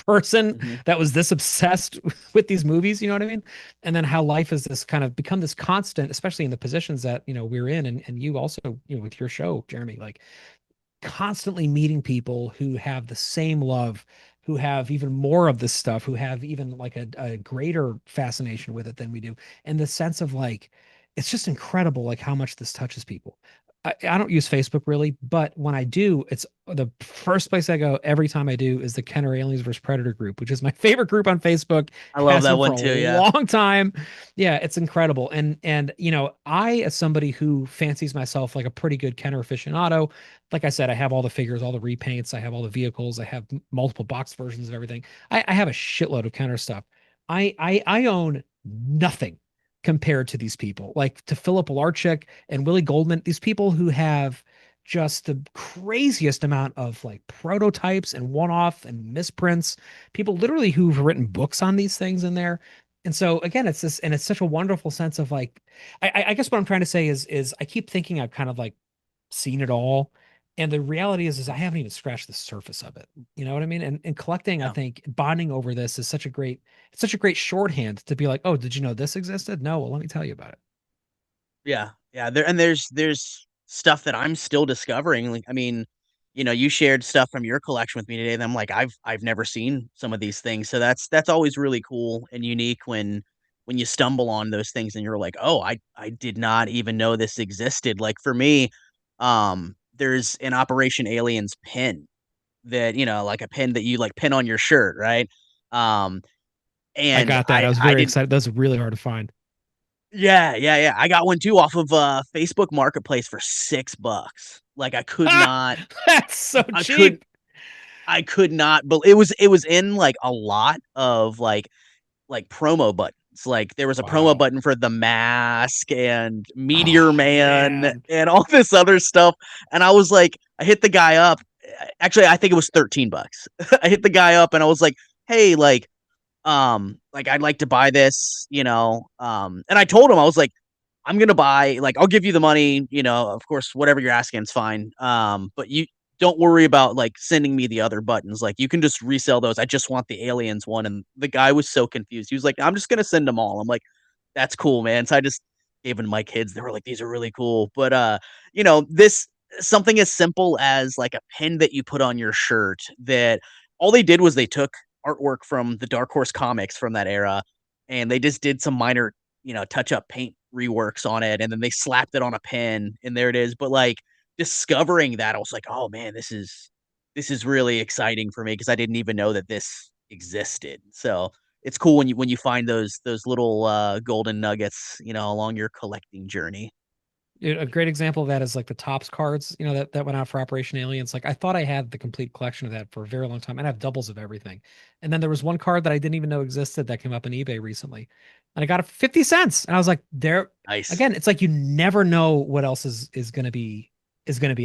person Mhm. that was this obsessed with these movies, you know what I mean? And then how life has this kind of become this constant, especially in the positions that, we're in and you also, with your show, Jeremy, like constantly meeting people who have the same love, who have even more of this stuff, who have even like a greater fascination with it than we do. And the sense of like, it's just incredible, like how much this touches people. I don't use Facebook really, but when I do, it's the first place I go every time I do is the Kenner Aliens vs. Predator group, which is my favorite group on Facebook. I love Has that been for one a too. Yeah. long time. Yeah, it's incredible. And I as somebody who fancies myself like a pretty good Kenner aficionado, like I said, I have all the figures, all the repaints, I have all the vehicles, I have multiple box versions of everything. I have a shitload of Kenner stuff. I own nothing compared to these people, like to Philip Larchik and Willie Goldman, these people who have just the craziest amount of like prototypes and one-off and misprints, people literally who've written books on these things in there. And so again, it's this, and it's such a wonderful sense of like, I guess what I'm trying to say is I keep thinking I've kind of like seen it all. And the reality is I haven't even scratched the surface of it. You know what I mean? And collecting, I Yeah. think bonding over this is it's such a great shorthand to be like, oh, did you know this existed? No, well, let me tell you about it. Yeah. Yeah. There's stuff that I'm still discovering. Like, I mean, you shared stuff from your collection with me today, and I'm like, I've never seen some of these things. So that's always really cool and unique when you stumble on those things and you're like, "Oh, I did not even know this existed." Like for me, there's an Operation Aliens pin that, like a pin that you like pin on your shirt, right? Um, I and got that. I was I very didn't. excited. That's really hard to find. Yeah, yeah, yeah. I got one too off of Facebook Marketplace for $6. Like I could Ha! not, That's so I could cheap. I could not, but it was in like a lot of like promo buttons. Like there was a promo Wow. button for The Mask and Meteor Oh Man man. and all this other stuff. And I was like, I hit the guy up. Actually, I think it was $13. I hit the guy up and I was like, hey, like I'd like to buy this, and I told him I was like, I'm gonna buy, like, I'll give you the money, of course, whatever you're asking is fine. But you don't worry about like sending me the other buttons. Like you can just resell those. I just want the aliens one. And the guy was so confused. He was like, I'm just gonna send them all. I'm like, that's cool, man. So I just gave them to my kids. They were like, these are really cool. But this something as simple as like a pin that you put on your shirt that all they did was they took artwork from the Dark Horse comics from that era and they just did some minor, touch up paint reworks on it and then they slapped it on a pin and there it is. But like discovering that I was like, oh man, this is really exciting for me because I didn't even know that this existed. So it's cool when you find those little golden nuggets, along your collecting journey. A great example of that is like the Tops cards, that went out for Operation Aliens. Like I thought I had the complete collection of that for a very long time. And I have doubles of everything. And then there was one card that I didn't even know existed that came up on eBay recently. And I got it for 50 cents. And I was like, there Nice. again, it's like you never know what else is gonna be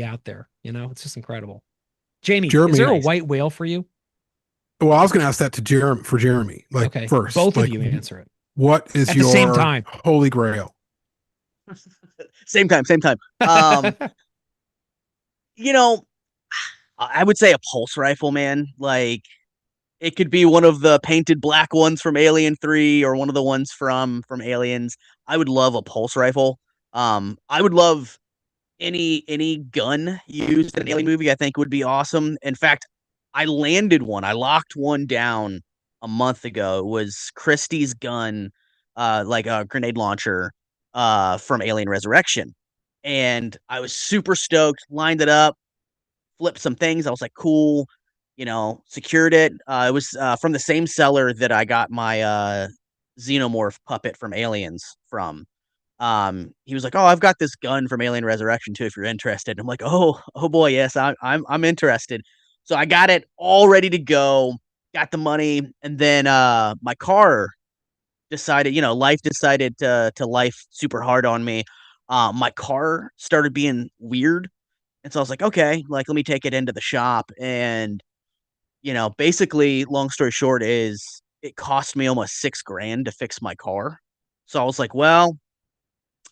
out there. It's just incredible. Jamie, is there Jeremy. a Nice. white whale for you? Well, I was going to ask that to Jeremy for Jeremy. Like Okay. first, Both of like you answer it what is at the same your time. holy grail? Same time, same time. You know, I would say a pulse rifle, man. Like it could be one of the painted black ones from Alien 3 or one of the ones from Aliens. I would love a pulse rifle. I would love any gun used in an Alien movie. I think would be awesome. In fact, I landed one. I locked one down a month ago. It was Christie's gun, like a grenade launcher, from Alien Resurrection, and I was super stoked. Lined it up, flipped some things. I was like, cool, secured it. It was from the same seller that I got my xenomorph puppet from Aliens from. He was like, "Oh, I've got this gun from Alien Resurrection too. If you're interested." And I'm like, "Oh boy, yes, I'm interested." So I got it all ready to go. Got the money, and then my car decided, life decided to life super hard on me. My car started being weird, and so I was like, "Okay, like let me take it into the shop." And basically, long story short, is it cost me almost 6 grand to fix my car. So I was like, "Well,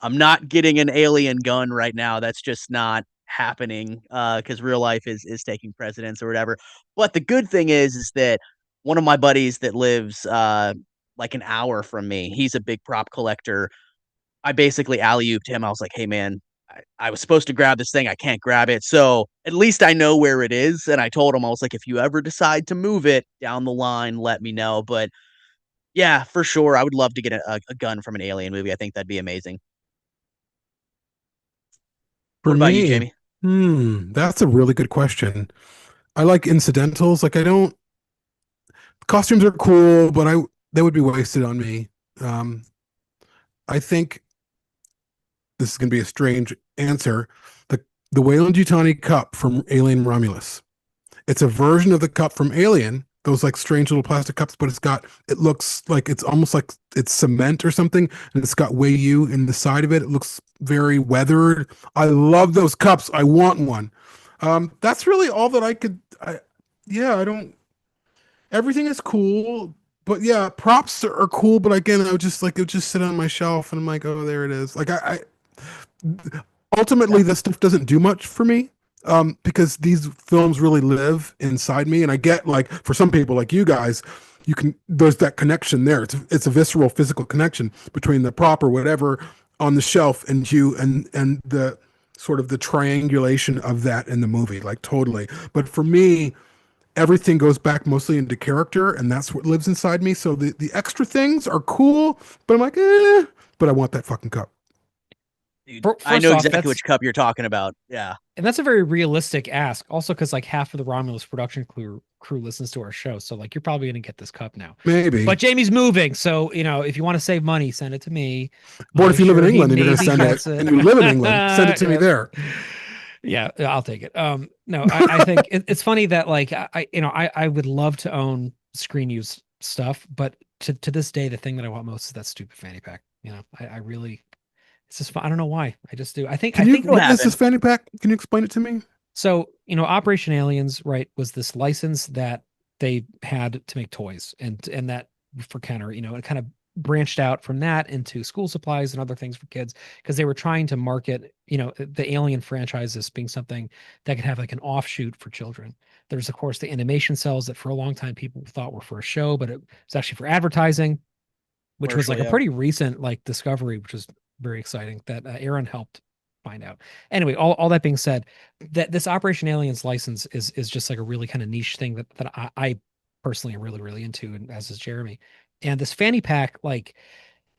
I'm not getting an alien gun right now. That's just not happening because real life is taking precedence or whatever." But the good thing is that one of my buddies that lives like an hour from me, he's a big prop collector. I basically alley-ooped him. I was like, "Hey man, I was supposed to grab this thing. I can't grab it. So at least I know where it is." And I told him, I was like, if you ever decide to move it down the line, let me know. But yeah, for sure. I would love to get a gun from an alien movie. I think that'd be amazing. For What about you, me, Jamie? that's a really good question. I like incidentals. Like I don't costumes are cool, but I they would be wasted on me. Um, I think this is going to be a strange answer. The Weyland-Yutani cup from Alien Romulus. It's a version of the cup from Alien, those like strange little plastic cups, but it looks like it's almost like it's cement or something, and it's got Wei-Yu in the side of it. It looks very weathered. I love those cups. I want one. That's really all that I could. Yeah, I don't. Everything is cool, but yeah, props are cool. But again, it would just sit on my shelf, and I'm like, oh, there it is. Like ultimately this stuff doesn't do much for me because these films really live inside me, and I get like for some people like you guys, there's that connection there. It's a visceral physical connection between the prop or whatever on the shelf and you and the sort of the triangulation of that in the movie, like totally. But for me, everything goes back mostly into character, and that's what lives inside me. So the extra things are cool, but I'm like, but I want that fucking cup. Dude, I First know off, exactly which cup you're talking about. Yeah. and that's a very realistic ask. Also, because like half of the Romulus production crew listens to our show, so like you're probably gonna get this cup now. Maybe. But Jamie's moving, so if you want to save money, send it to me. I'll But if make you live in sure he England and you're going to maybe send it, gets it. and you live in England, send it to me Yep. there. Yeah, I'll take it. No, I think it's funny that like I would love to own screen use stuff, but to this day, the thing that I want most is that stupid fanny pack. I really, it's just fun. I don't know why. I just do. I Can you? think It'll What is this happen. fanny pack? Can you explain it to me? so. Operation Aliens, right, was this license that they had to make toys, and that for Kenner, it kind of branched out from that into school supplies and other things for kids because they were trying to market, the Alien franchise as being something that could have like an offshoot for children. There's of course the animation cells that for a long time people thought were for a show, but it was actually for advertising, which was Commercial, like a yeah. pretty recent like discovery, which was very exciting that Aaron helped find out. Anyway, all that being said, that this Operation Aliens license is just like a really kind of niche thing that I personally am really really into, and as is Jeremy. And this fanny pack, like,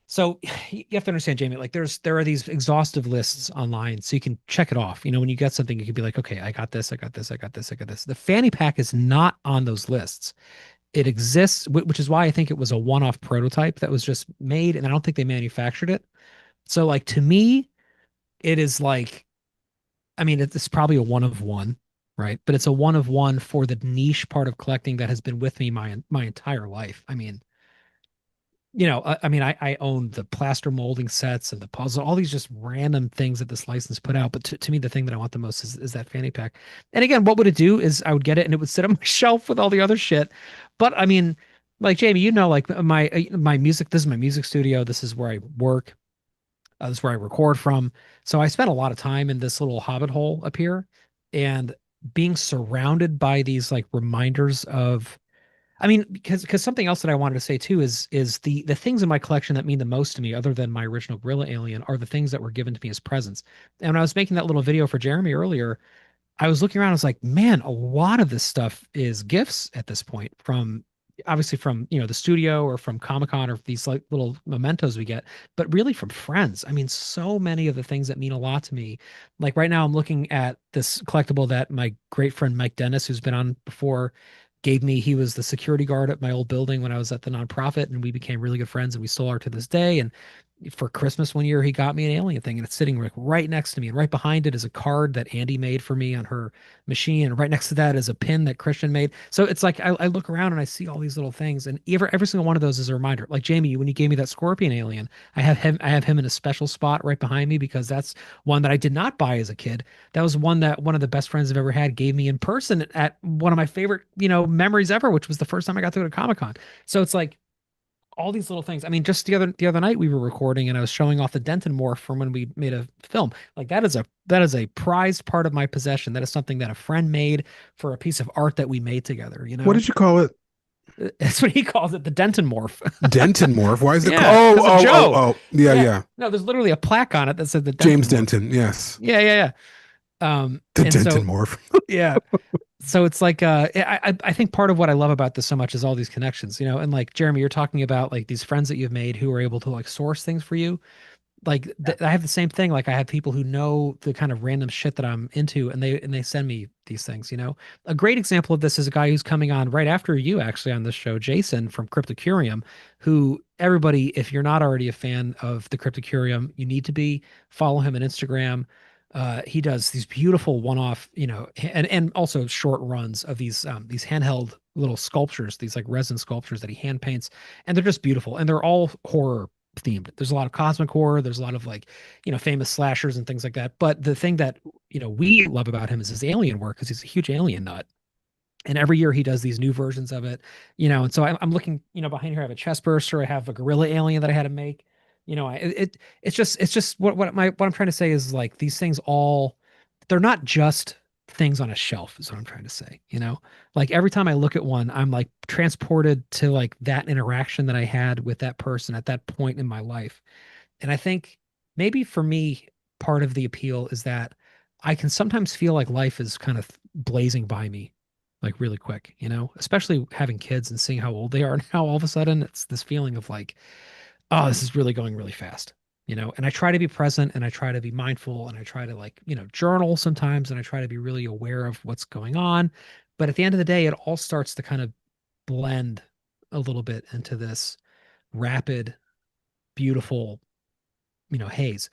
so you have to understand, Jamie, like there are these exhaustive lists online, so you can check it off. When you get something, you can be like, okay, I got this, I got this, I got this, I got this. The fanny pack is not on those lists. It exists, which is why I think it was a one-off prototype that was just made, and I don't think they manufactured it. So, like, to me, it is like, I mean, it's probably a one of one, right? But it's a one of one for the niche part of collecting that has been with me my entire life. I mean, I own the plaster molding sets and the puzzle, all these just random things that this license put out. But to me, the thing that I want the most is that fanny pack. And again, what would it do is I would get it and it would sit on my shelf with all the other shit. But I mean, like Jamie, like my music, this is my music studio. This is where I work. This is where I record from. So I spent a lot of time in this little hobbit hole up here and being surrounded by these like reminders of, I mean, because something else that I wanted to say too is the things in my collection that mean the most to me, other than my original Gorilla Alien, are the things that were given to me as presents. And when I was making that little video for Jeremy earlier, I was looking around, I was like, man, a lot of this stuff is gifts at this point from obviously from, the studio or from Comic-Con or these like little mementos we get, but really from friends. I mean, so many of the things that mean a lot to me. Like right now I'm looking at this collectible that my great friend Mike Dennis, who's been on before, gave me. He was the security guard at my old building when I was at the nonprofit, and we became really good friends and we still are to this day. And for Christmas one year, he got me an alien thing, and it's sitting like right next to me. And right behind it is a card that Andy made for me on her machine. And right next to that is a pin that Christian made. So it's like I look around and I see all these little things, and every single one of those is a reminder. Like Jamie, when you gave me that scorpion alien, I have him in a special spot right behind me because that's one that I did not buy as a kid. That was one that one of the best friends I've ever had gave me in person at one of my favorite, memories ever, which was the first time I got to go to Comic-Con. So it's like all these little things. I mean, just the other night we were recording and I was showing off the Denton morph from when we made a film. Like that is a prized part of my possession. That is something that a friend made for a piece of art that we made together, What did you call it? That's what he calls it, the Denton morph. Denton morph. Why is it? Yeah, Oh, because of oh, oh, Joe. oh. Yeah, Yeah. yeah. No, there's literally a plaque on it that said the Denton James morph. Denton. Yes. Yeah, yeah, yeah. The And Denton so morph. yeah. So it's like I think part of what I love about this so much is all these connections, and like Jeremy, you're talking about like these friends that you've made who are able to like source things for you. Like I have the same thing. Like I have people who know the kind of random shit that I'm into, and they send me these things. A great example of this is a guy who's coming on right after you actually on this show, Jason from Cryptocurium, who everybody, if you're not already a fan of the Cryptocurium, you need to be. Follow him on Instagram. He does these beautiful one-off, and also short runs of these handheld little sculptures, these like resin sculptures that he hand paints, and they're just beautiful, and they're all horror themed. There's a lot of cosmic horror. There's a lot of like, famous slashers and things like that. But the thing that, we love about him is his alien work because he's a huge alien nut. And every year he does these new versions of it, and so I'm looking, behind here, I have a chest burster. I have a gorilla alien that I had to make, it's just what I'm trying to say is like these things all, they're not just things on a shelf is what I'm trying to say, like every time I look at one, I'm like transported to like that interaction that I had with that person at that point in my life. And I think maybe for me, part of the appeal is that I can sometimes feel like life is kind of blazing by me like really quick, especially having kids and seeing how old they are now all of a sudden. It's this feeling of like, oh, this is really going really fast, and I try to be present and I try to be mindful and I try to like, journal sometimes and I try to be really aware of what's going on. But at the end of the day, it all starts to kind of blend a little bit into this rapid, beautiful, haze.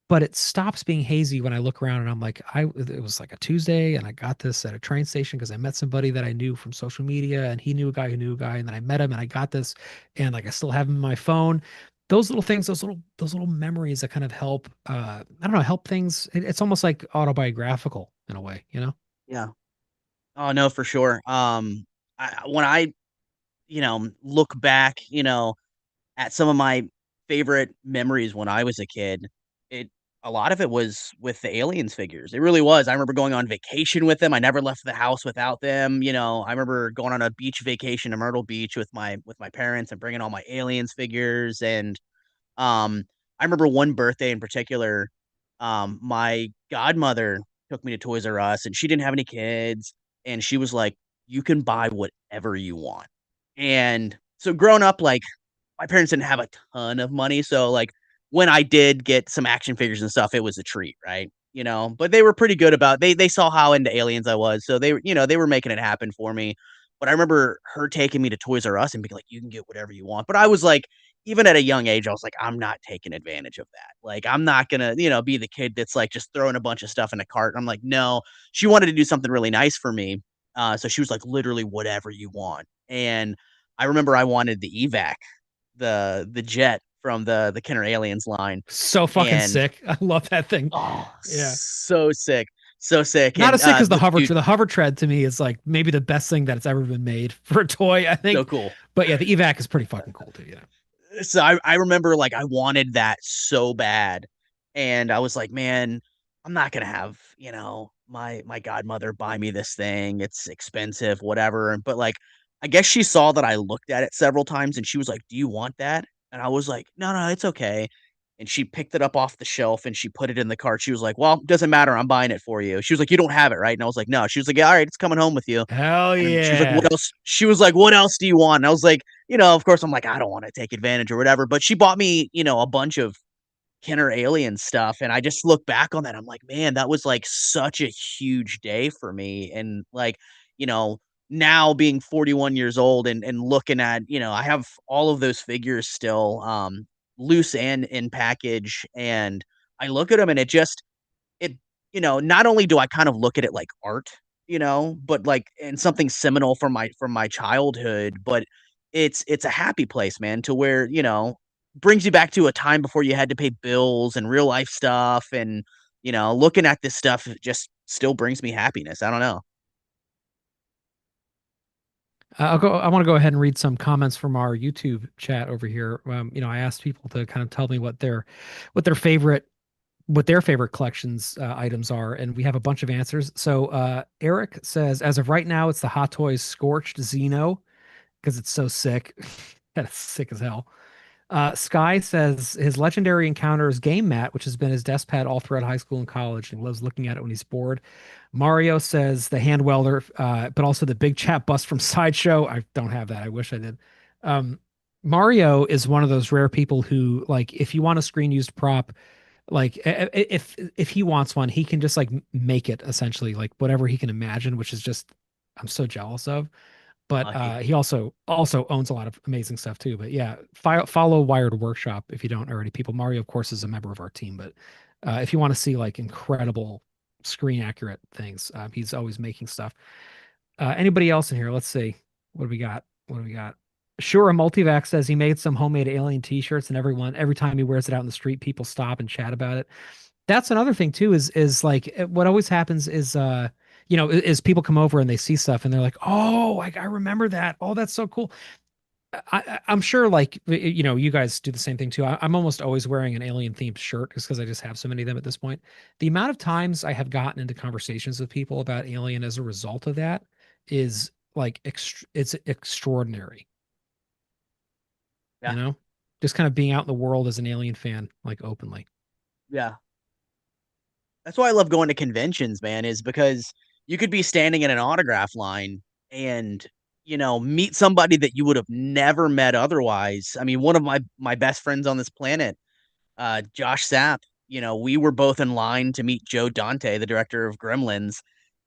But it stops being hazy when I look around and I'm like, it was like a Tuesday and I got this at a train station because I met somebody that I knew from social media and he knew a guy who knew a guy and then I met him and I got this and like I still have him in my phone. Those little things, those little memories that kind of help I don't know, help things. It's almost like autobiographical in a way. Yeah. Oh no, for sure. When I, look back, at some of my favorite memories when I was a kid, it a lot of it was with the Aliens figures. It really was. I remember going on vacation with them. I never left the house without them. I remember going on a beach vacation to Myrtle Beach with my parents and bringing all my Aliens figures. And I remember one birthday in particular. My godmother took me to Toys R Us, and she didn't have any kids, and she was like, "You can buy whatever you want." And so growing up, like my parents didn't have a ton of money, so, like, when I did get some action figures and stuff, it was a treat, right? But they were pretty good about they saw how into aliens I was, so they were making it happen for me. But I remember her taking me to Toys R Us and being like, "You can get whatever you want." But I was like, even at a young age, I was like, "I'm not taking advantage of that." Like, I'm not gonna, be the kid that's, like, just throwing a bunch of stuff in a cart. I'm like, "No." She wanted to do something really nice for me, so she was like, "Literally whatever you want." And I remember I wanted the evac, the jet from the Kenner Aliens line, So fucking and sick. I love that thing. oh, Yeah. so sick, so sick, Not and, as sick as the the hover dude, tread. The hover tread to me is like maybe the best thing that's ever been made for a toy, I so think. cool. But yeah, the evac is pretty fucking cool too. So I remember, like, I wanted that so bad, and I was like, "Man, I'm not gonna have, my godmother buy me this thing. It's expensive, whatever." But, like, I guess she saw that I looked at it several times, and she was like, "Do you want that?" And I was like, "No, no, it's okay." And she picked it up off the shelf, and she put it in the cart. She was like, "Well, doesn't matter. I'm buying it for you." She was like, "You don't have it, right?" And I was like, "No." She was like, "Yeah, alright, it's coming home with you." Hell And she was like, yeah. "What else?" She was like, "What else do you want?" And I was like, of course, I'm like, I don't want to take advantage or whatever. But she bought me, a bunch of Kenner Alien stuff. And I just look back on that. I'm like, man, that was like such a huge day for me. And like, you know, now being 41 years old and looking at, I have all of those figures still, loose and in package. And I look at them and it not only do I kind of look at it like art, but like and something seminal from my childhood, but it's a happy place, man, to where, brings you back to a time before you had to pay bills and real life stuff and, looking at this stuff it just still brings me happiness. I don't know. I want to go ahead and read some comments from our YouTube chat over here. I asked people to kind of tell me what their favorite collections items are, and we have a bunch of answers. So Eric says, as of right now, it's the Hot Toys Scorched Xeno because it's so sick. That's sick as hell. Sky says his legendary encounter is game mat, which has been his desk pad all throughout high school and college, and he loves looking at it when he's bored. Mario says the hand welder, but also the big chat bust from Sideshow. I don't have that. I wish I did. Um, Mario is one of those rare people who, like, if you want a screen used prop, like if he wants one, he can just like make it essentially, like whatever he can imagine, which is just I'm so jealous of. But Lucky. he also owns a lot of amazing stuff too. But yeah, follow Wired Workshop if you don't already. People, Mario, of course, is a member of our team. But if you want to see like incredible screen accurate things, he's always making stuff. Anybody else in here? Let's see. What do we got? What do we got? Sure, a multivac says he made some homemade alien T-shirts, and every time he wears it out in the street, people stop and chat about it. That's another thing too. Is like what always happens is is people come over and they see stuff and they're like, oh, like I remember that. Oh, that's so cool. I'm sure like you guys do the same thing too. I'm almost always wearing an alien themed shirt just because I just have so many of them at this point. The amount of times I have gotten into conversations with people about alien as a result of that is like it's extraordinary. You Yeah. know, just kind of being out in the world as an alien fan, like openly. Yeah. That's why I love going to conventions, man, is because you could be standing in an autograph line and, meet somebody that you would have never met otherwise. I mean, one of my best friends on this planet, Josh Sapp, we were both in line to meet Joe Dante, the director of Gremlins.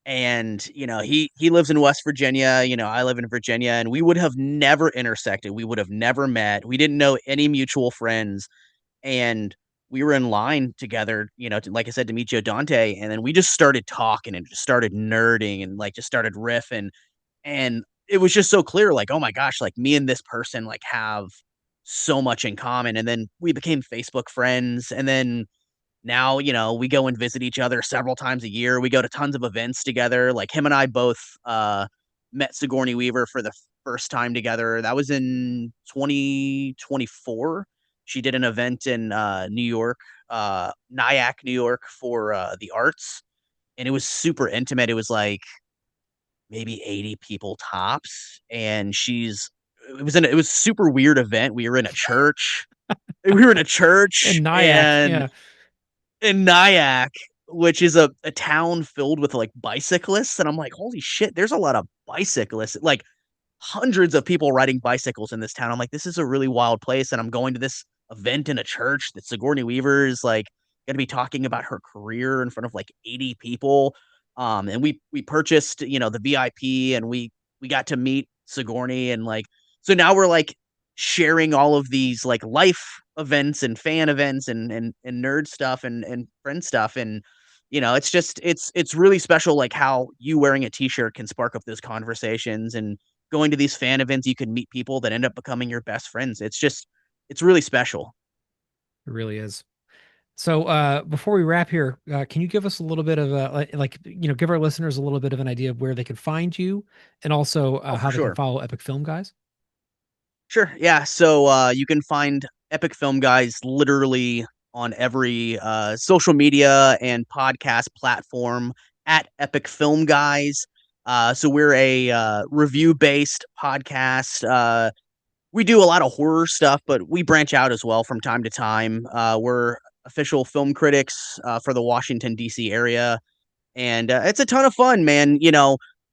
And, he lives in West Virginia, I live in Virginia, and we would have never intersected. We would have never met. We didn't know any mutual friends. And we were in line together, like I said, to meet Joe Dante. And then we just started talking and just started nerding and like just started riffing. And it was just so clear, like, oh my gosh, like me and this person like have so much in common. And then we became Facebook friends. And then now, we go and visit each other several times a year. We go to tons of events together. Like him and I both met Sigourney Weaver for the first time together. That was in 2024. She did an event in New York, Nyack, New York for the arts. And it was super intimate. It was like maybe 80 people tops. And it was a super weird event. We were in a church. We were in a church And Nyack, and yeah. in Nyack, which is a town filled with like bicyclists, and I'm like, holy shit, there's a lot of bicyclists, like hundreds of people riding bicycles in this town. I'm like, this is a really wild place, and I'm going to this event in a church that Sigourney Weaver is like going to be talking about her career in front of like 80 people. And we purchased, the VIP, and we got to meet Sigourney, and like so now we're like sharing all of these like life events and fan events and nerd stuff and friend stuff. And it's just it's really special, like how you wearing a t-shirt can spark up those conversations, and going to these fan events you can meet people that end up becoming your best friends. It's really special. It really is. So before we wrap here, can you give us a little bit of give our listeners a little bit of an idea of where they can find you and also Oh, for how they can sure. follow Epic Film Guys? Sure. Yeah. So you can find Epic Film Guys literally on every social media and podcast platform at Epic Film Guys. So we're a review based podcast. We do a lot of horror stuff, but we branch out as well from time to time. We're official film critics for the Washington, D.C. area. And it's a ton of fun, man.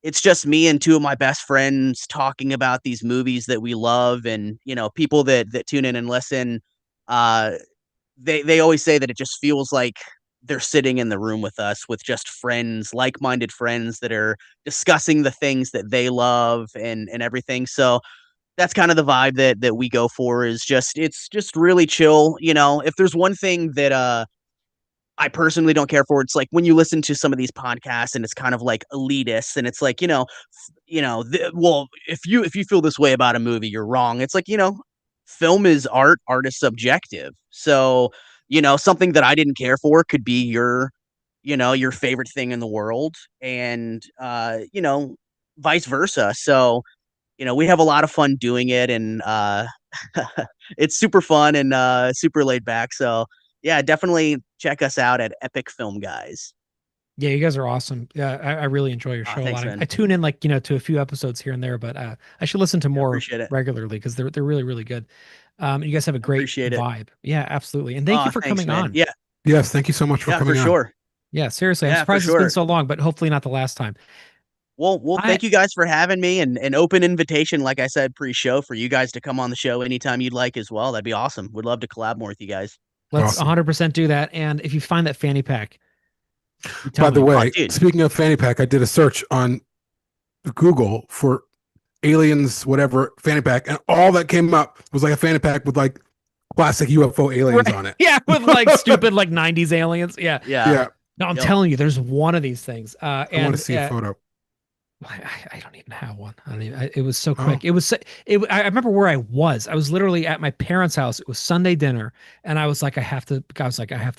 It's just me and two of my best friends talking about these movies that we love, and people that tune in and listen. Uh, they always say that it just feels like they're sitting in the room with us, with just friends, like-minded friends that are discussing the things that they love and everything. So that's kind of the vibe that we go for. Is just it's just really chill. If there's one thing that I personally don't care for. It's like when you listen to some of these podcasts and it's kind of like elitist, and it's like, well, if you feel this way about a movie, you're wrong. It's like, film is art, art is subjective. So, something that I didn't care for could be your favorite thing in the world, and vice versa. So, we have a lot of fun doing it, and it's super fun and super laid back. So yeah, definitely check us out at Epic Film Guys. Yeah, you guys are awesome. Yeah, I really enjoy your show a Thanks, lot. I man. tune in to a few episodes here and there, but I should listen to I more appreciate it. regularly because they're really, really good. You guys have a I great appreciate it. vibe. Yeah, absolutely. And thank you for Thanks, coming man. on. Yeah, Yes, thank you so much for yeah, for coming on. sure. Yeah, seriously, I'm Yeah, for surprised it's been sure. so long, but hopefully not the last time. Well, I thank you guys for having me, and an open invitation, like I said pre-show, for you guys to come on the show anytime you'd like as well. That'd be awesome. Would love to collab more with you guys. Let's Awesome. 100% do that. And if you find that fanny pack, you tell By the me. Oh, way, dude. speaking of fanny pack, I did a search on Google for aliens, whatever fanny pack, and all that came up was like a fanny pack with like classic UFO aliens Right. on it. Yeah, with like stupid like 90s aliens. Yeah. Yeah. Yeah, No, I'm Yep. telling you, there's one of these things. I want to see a photo. I don't even have one. I don't even, it was so Oh. quick. I remember where I was. I was literally at my parents' house. It was Sunday dinner, and I was like, I have to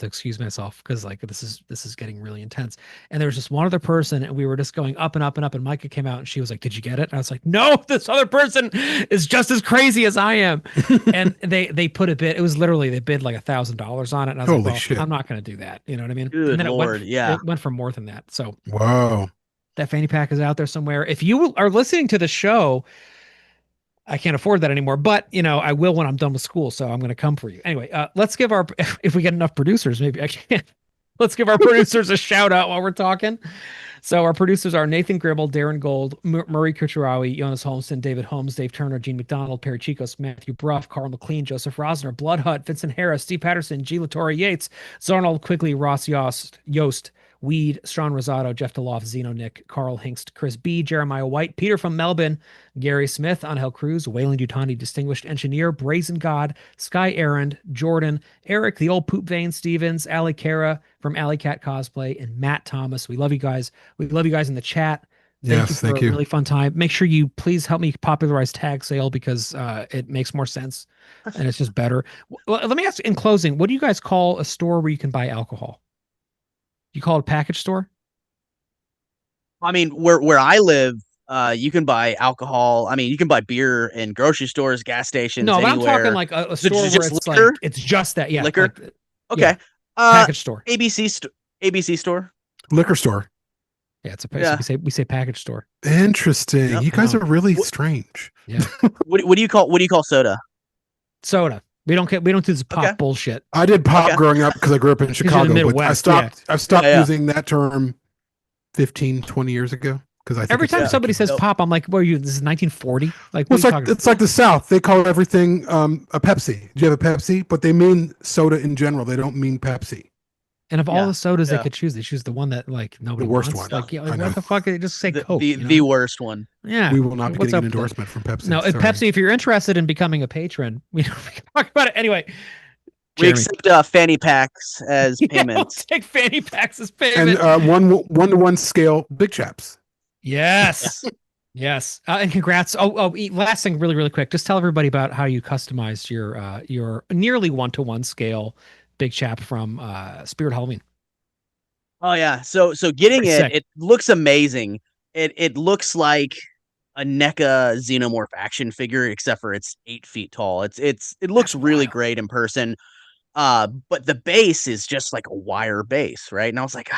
excuse myself because like this is getting really intense. And there was just one other person, and we were just going up and up and up. And Micah came out, and she was like, "Did you get it?" And I was like, "No, this other person is just as crazy as I am." And they put a bid. It was literally they bid like $1,000 on it, and I was Holy like, "Well, shit. I'm not going to do that." You know what I mean? Good And then Lord. Yeah. it went for more than that. So Whoa. that fanny pack is out there somewhere. If you are listening to the show, I can't afford that anymore, but I will when I'm done with school. So I'm going to come for you. Anyway, let's give our, if we get enough producers, maybe I can. Let's give our producers a shout out while we're talking. So our producers are Nathan Gribble, Darren Gold, Murray Kucherawi, Jonas Holmeston, David Holmes, Dave Turner, Gene McDonald, Perry Chicos, Matthew Bruff, Carl McLean, Joseph Rosner, Blood Hut, Vincent Harris, Steve Patterson, G. Latour Yates, Zarnold Quigley, Ross Yost, Weed, Strawn Rosado, Jeff DeLoff, Zeno Nick, Carl Hinkst, Chris B, Jeremiah White, Peter from Melbourne, Gary Smith, Angel Cruz, Wayland Utani, Distinguished Engineer, Brazen God, Sky Errand, Jordan, Eric, the old poop vein Stevens, Ali Kara from Alley Cat Cosplay, and Matt Thomas. We love you guys. We love you guys in the chat. Thank you for a really fun time. Make sure you please help me popularize tag sale because it makes more sense and it's just better. Well, let me ask in closing, what do you guys call a store where you can buy alcohol? You call it a package store? I mean, where I live, you can buy alcohol. I mean, you can buy beer in grocery stores, gas stations, no, but anywhere. I'm talking like a store where it's liquor? like it's just that, yeah, liquor. Like, Okay, yeah, package store, ABC store, liquor store. Yeah, it's a so we say package store. Interesting. Yep. You guys are really strange. Yeah. what do you call soda? Soda. We don't do this pop bullshit. I did pop growing up because I grew up in Chicago, but I stopped. I've stopped using that term 15, 20 years ago because I think every time somebody says pop, I'm like, "What are you? This is 1940." Like, well, it's like the South. They call everything a Pepsi. Do you have a Pepsi? But they mean soda in general. They don't mean Pepsi. And of all the sodas they could choose, they choose the one that like nobody the worst wants. one. Like, what the fuck? They just say Coke. The worst one. Yeah, we will not be getting an endorsement from Pepsi. No, Pepsi. If you're interested in becoming a patron, we can talk about it anyway. We accept fanny packs as payments. We'll take fanny packs as payment. And one to one scale big chaps. Yes. Yes. And congrats. Last thing, really quick. Just tell everybody about how you customized your nearly 1-to-1 scale big chap from Spirit Halloween. Oh yeah. So getting it looks amazing. It looks like a NECA xenomorph action figure, except for it's 8 feet tall. It looks really great in person. But the base is just like a wire base, right? And I was like,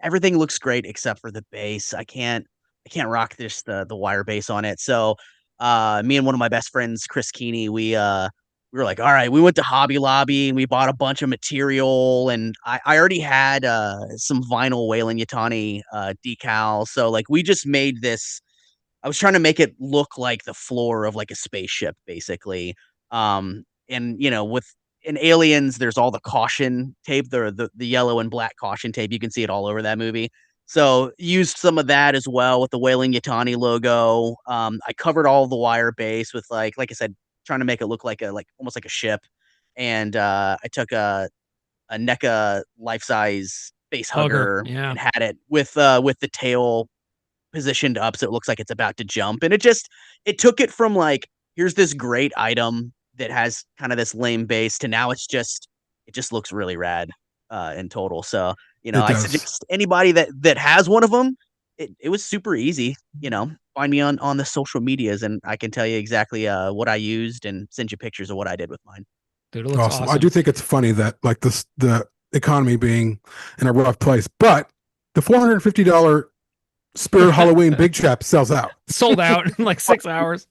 everything looks great except for the base. I can't rock the wire base on it. So me and one of my best friends, Chris Keeney, we were like, all right, we went to Hobby Lobby and we bought a bunch of material, and I already had some vinyl Wayland Yutani decals. So like we just made this. I was trying to make it look like the floor of like a spaceship, basically. And with in Aliens, there's all the caution tape, the yellow and black caution tape. You can see it all over that movie. So used some of that as well with the Wayland Yutani logo. I covered all the wire base with like I said, trying to make it look like almost like a ship. And I took a NECA life size face hugger and had it with the tail positioned up so it looks like it's about to jump. And it took it from like, here's this great item that has kind of this lame base to now it just looks really rad in total. So, I suggest anybody that has one of them, it was super easy, find me on the social medias and I can tell you exactly what I used and send you pictures of what I did with mine. Dude, it looks awesome. I do think it's funny that like the economy being in a rough place, but the $450 Spirit Halloween big chap sells out. Sold out in like 6 hours.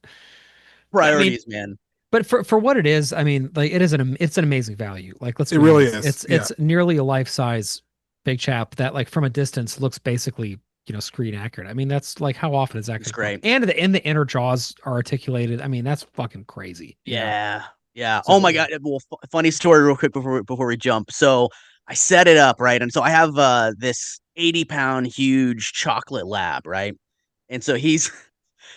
Priorities, man. But for what it is, I mean, like it's an amazing value. Like it really is. It's nearly a life size big chap that like from a distance looks basically screen accurate. I mean, that's like how often is that? It's great. And the inner jaws are articulated. I mean, that's fucking crazy. Yeah. Yeah. So, oh my God. Well, funny story real quick before we jump. So I set it up, right? And so I have this 80-pound huge chocolate lab, right? And so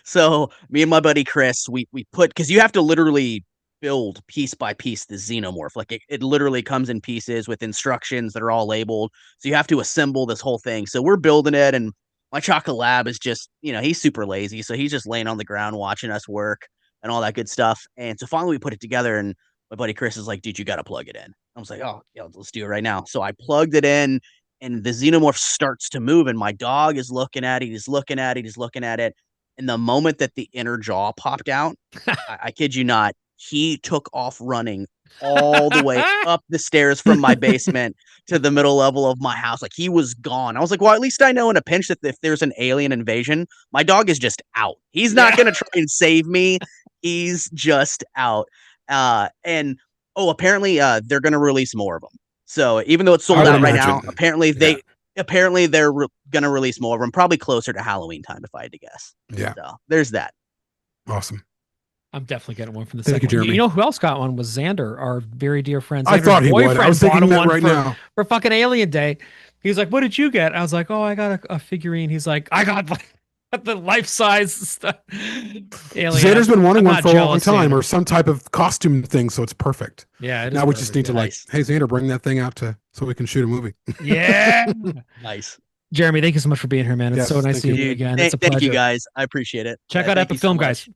so me and my buddy Chris, we put, because you have to literally build piece by piece the xenomorph. Like it literally comes in pieces with instructions that are all labeled. So you have to assemble this whole thing. So we're building it, and my chocolate lab is just, he's super lazy. So he's just laying on the ground watching us work and all that good stuff. And so finally we put it together, and my buddy Chris is like, dude, you got to plug it in. I was like, oh, yeah, let's do it right now. So I plugged it in, and the xenomorph starts to move, and my dog is looking at it. He's looking at it. He's looking at it. And the moment that the inner jaw popped out, I kid you not, he took off running all the way up the stairs from my basement to the middle level of my house. Like he was gone. I was like, well, at least I know in a pinch that if there's an alien invasion, my dog is just out. He's not going to try and save me. He's just out. And apparently they're going to release more of them. So even though it's sold I would out right now, imagine. apparently they're gonna release more of them, probably closer to Halloween time, if I had to guess. Yeah. So there's that. Awesome. I'm definitely getting one from the Thank you, second one. Jeremy. You know who else got one was Xander, our very dear friend. I Xander's thought he would. I boyfriend was bought thinking him that one right now. for fucking Alien Day. He was like, "What did you get?" I was like, "Oh, I got a figurine." He's like, "I got the life size stuff." Alien. Xander's been wanting I'm one not for a long jealous, time, Xander. or some type of costume thing, so it's perfect. Yeah, it is Now we just perfect. need to Nice. hey Xander, bring that thing out so we can shoot a movie. Yeah. Nice. Jeremy, thank you so much for being here, man. It's Yes, so nice thank seeing you. you again. It's a Thank you pleasure. guys. I appreciate it. Check Yeah, out thank you Epic so Film, much. guys.